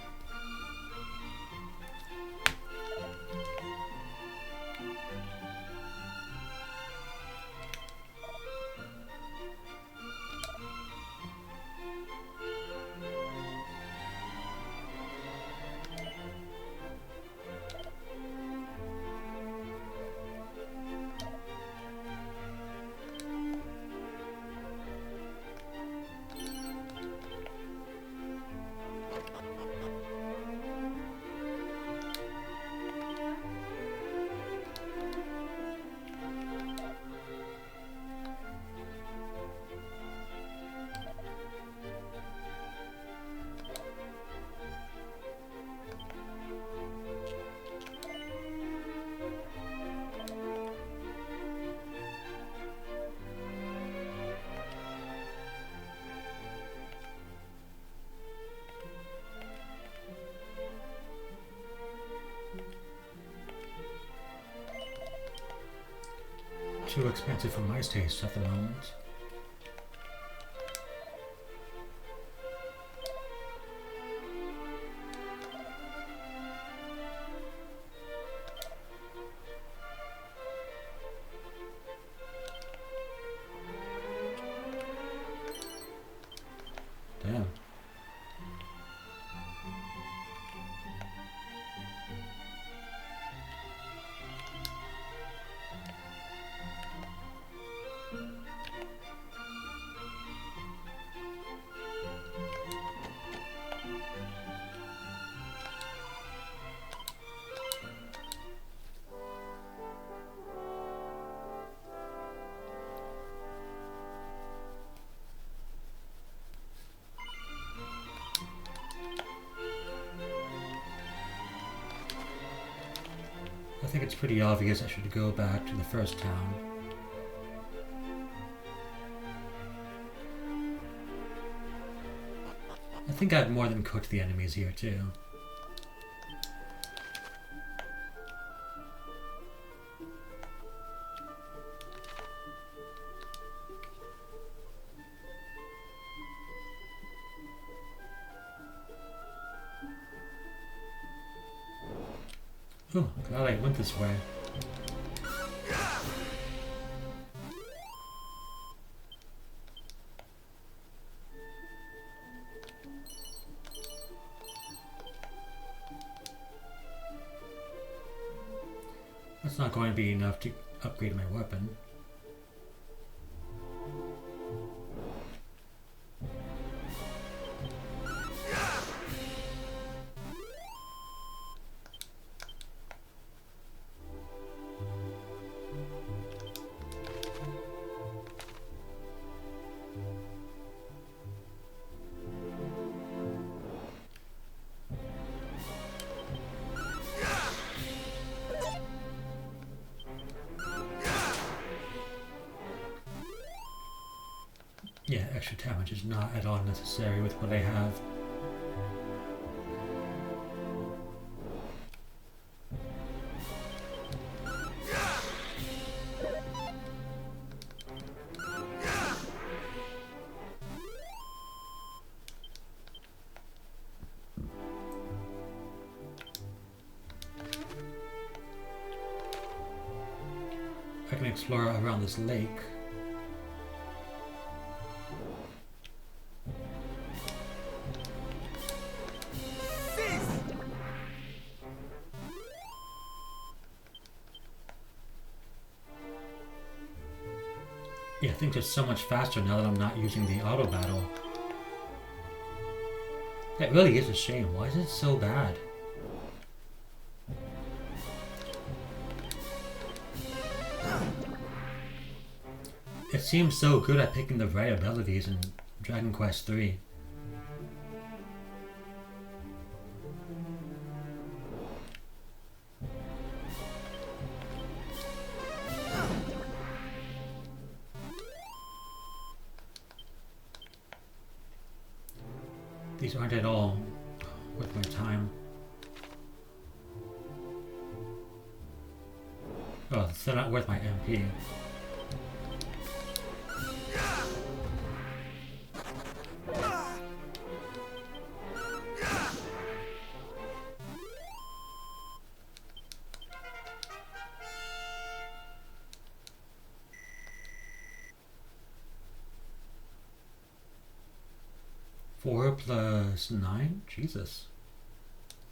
Too expensive for my taste at the moment. Damn. I think it's pretty obvious I should go back to the first town. I think I've more than cooked the enemies here too. Oh, glad I went this way. That's not going to be enough to upgrade my weapon. Yeah, extra damage is not at all necessary with what I have. I can explore around this lake. Yeah, I think it's so much faster now that I'm not using the auto battle. That really is a shame. Why is it so bad? It seems so good at picking the right abilities in Dragon Quest III. These aren't at all worth my time. Oh, they're not worth my MP. Four plus 9? Jesus.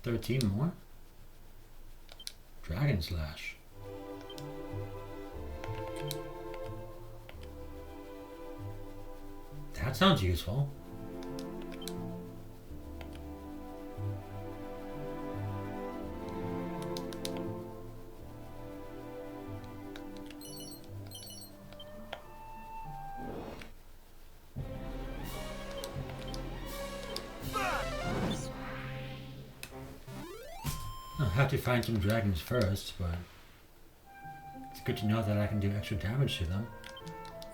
13 more? Dragon Slash. That sounds useful. I'll have to find some dragons first, but it's good to know that I can do extra damage to them.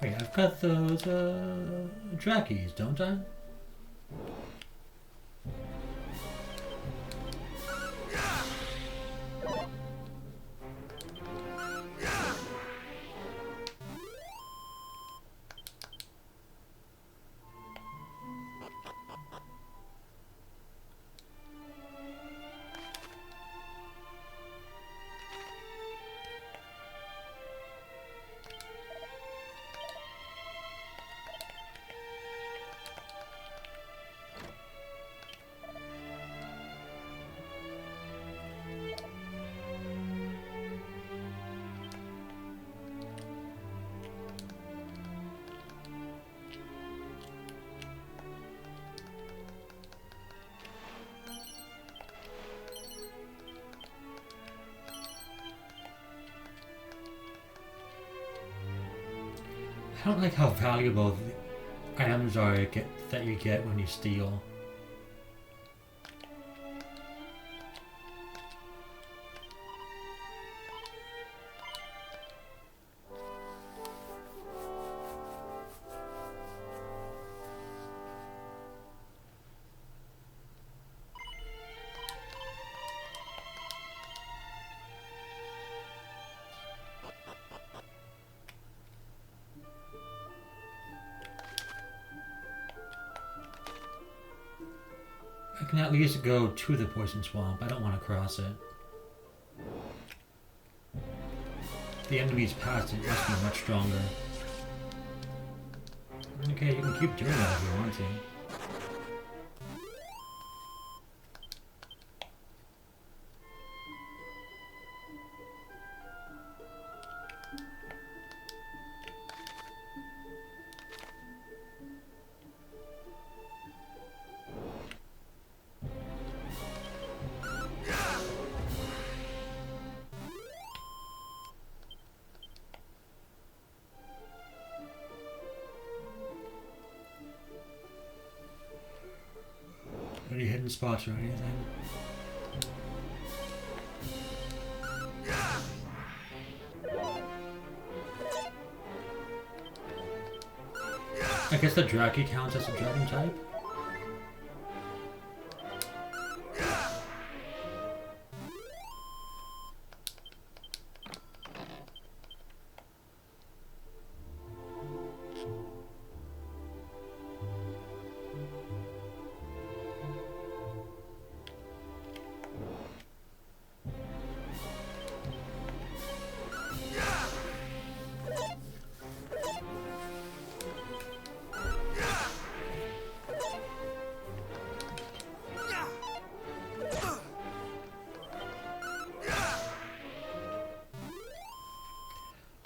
Wait, I've got those, Drakkies, don't I? I don't like how valuable the items are that you get when you steal. can at least go to the poison swamp. I don't want to cross it. The enemies past it must be much stronger. Okay, you can keep doing that if you want to. Any hidden spots or anything? I guess the Draki counts as a dragon type?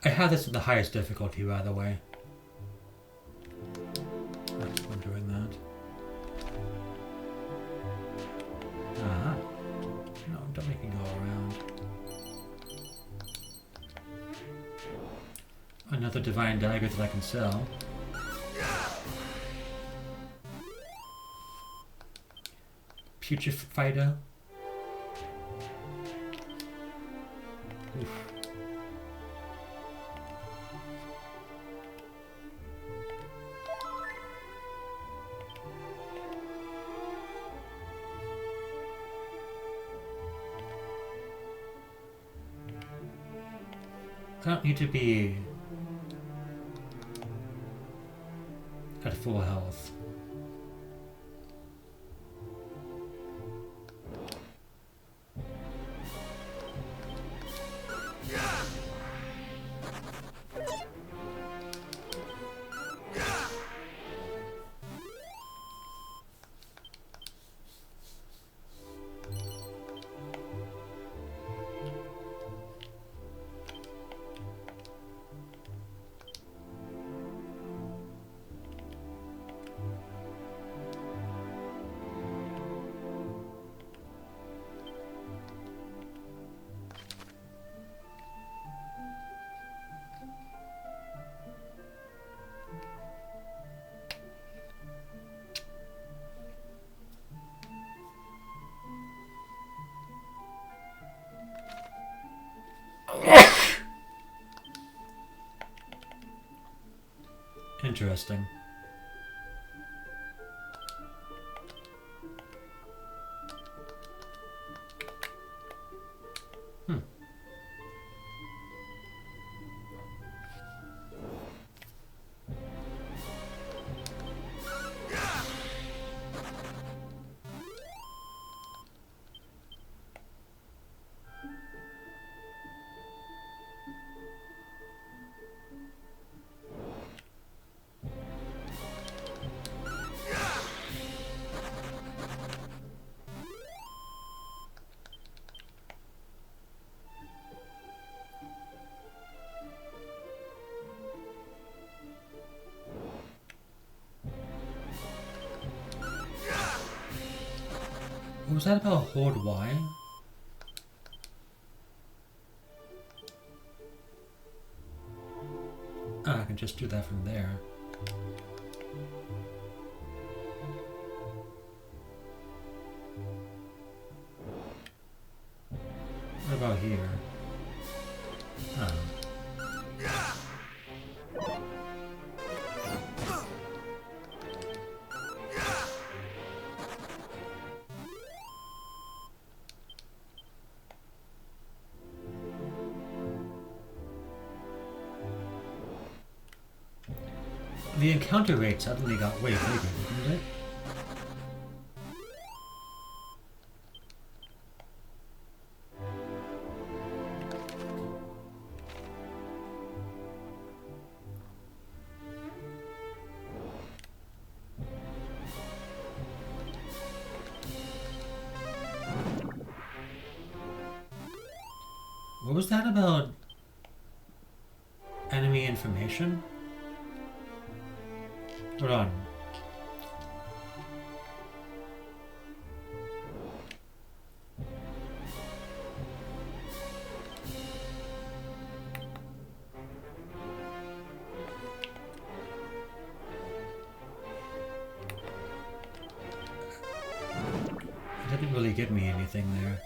I have this at the highest difficulty, by the way. I'm just wondering that. Ah. No, don't make me go around. Another divine dagger that I can sell. Putrefido. Oof. I don't need to be at full health. Interesting. What was that about Horde Y? Ah, I can just do that from there. What about here? Oh. The encounter rate suddenly got way bigger, didn't it? What was that about? Enemy information? Hold on. It didn't really give me anything there.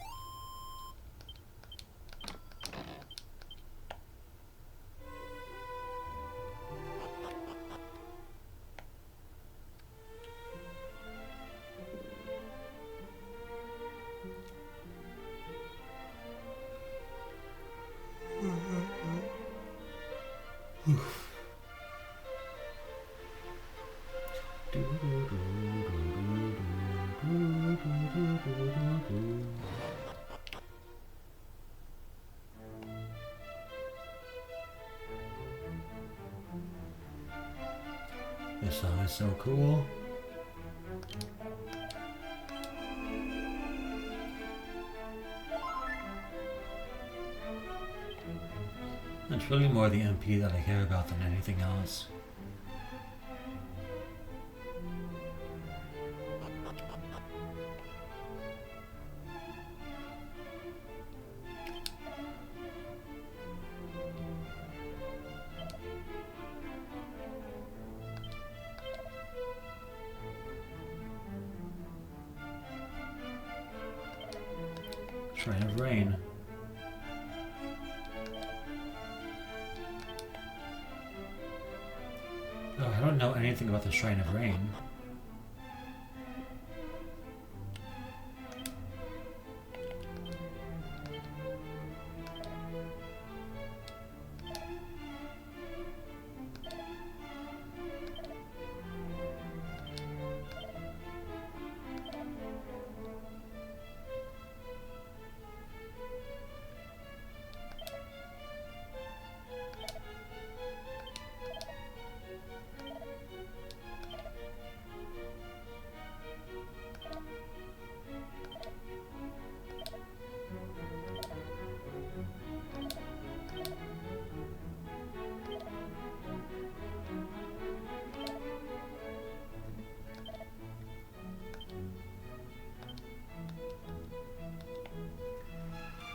This song is so cool. It's really more the MP that I care about than anything else. Shrine of Rain. Oh, I don't know anything about the Shrine of Rain.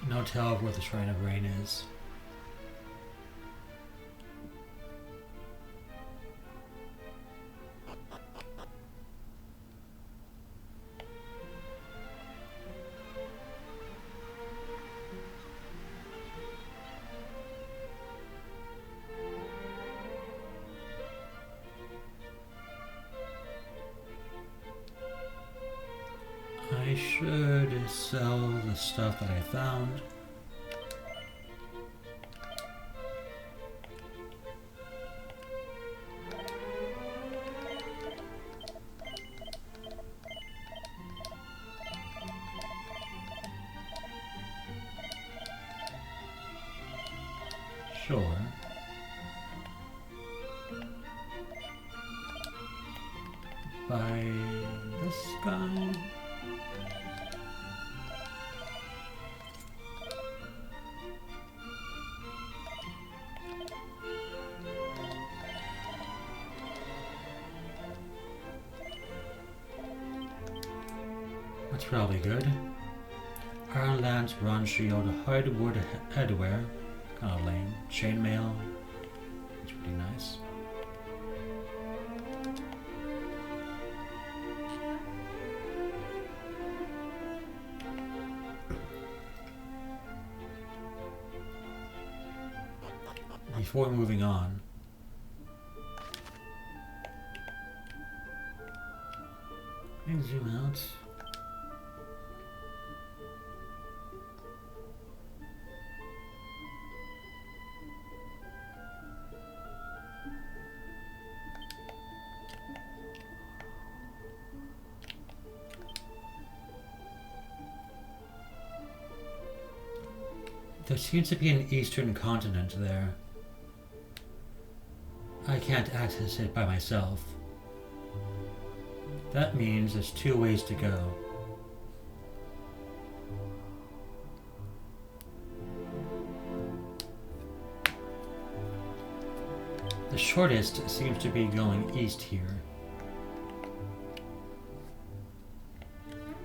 No tell of where the Shrine of Rain is. I should sell the stuff that I found. Sure. By this guy. That's probably good. Iron lance, bronze shield, hardwood headwear. Kind of lame. Chainmail. It's pretty nice. Before moving on, can I zoom out? There seems to be an eastern continent there. I can't access it by myself. That means there's 2 ways to go. The shortest seems to be going east here.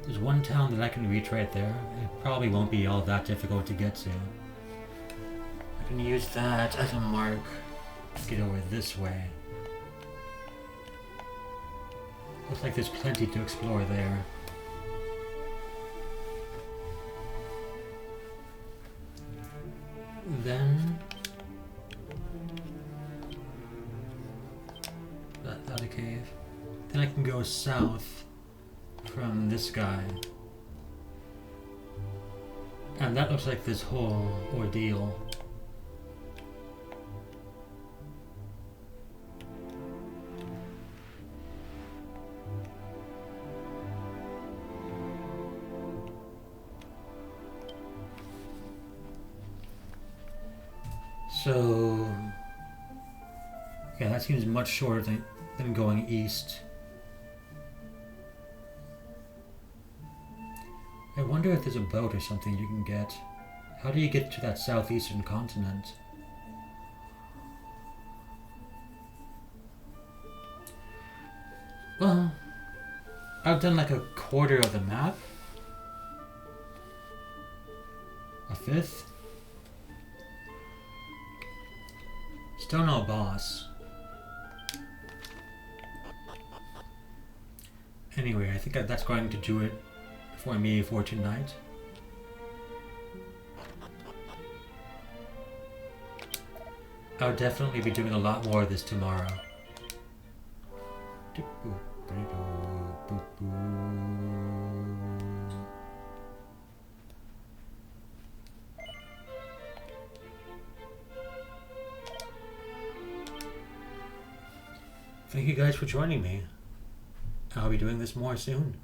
There's one town that I can reach right there. It probably won't be all that difficult to get to. I can use that as a mark to get over this way. Looks like there's plenty to explore there. Then that's a cave. Then I can go south from this guy. And that looks like this whole ordeal. So, yeah, that seems much shorter than going east. I wonder if there's a boat or something you can get. How do you get to that southeastern continent? Well, I've done like a quarter of the map. A fifth? Still no boss. Anyway, I think that's going to do it for me for tonight. I'll definitely be doing a lot more of this tomorrow. Thank you guys for joining me. I'll be doing this more soon.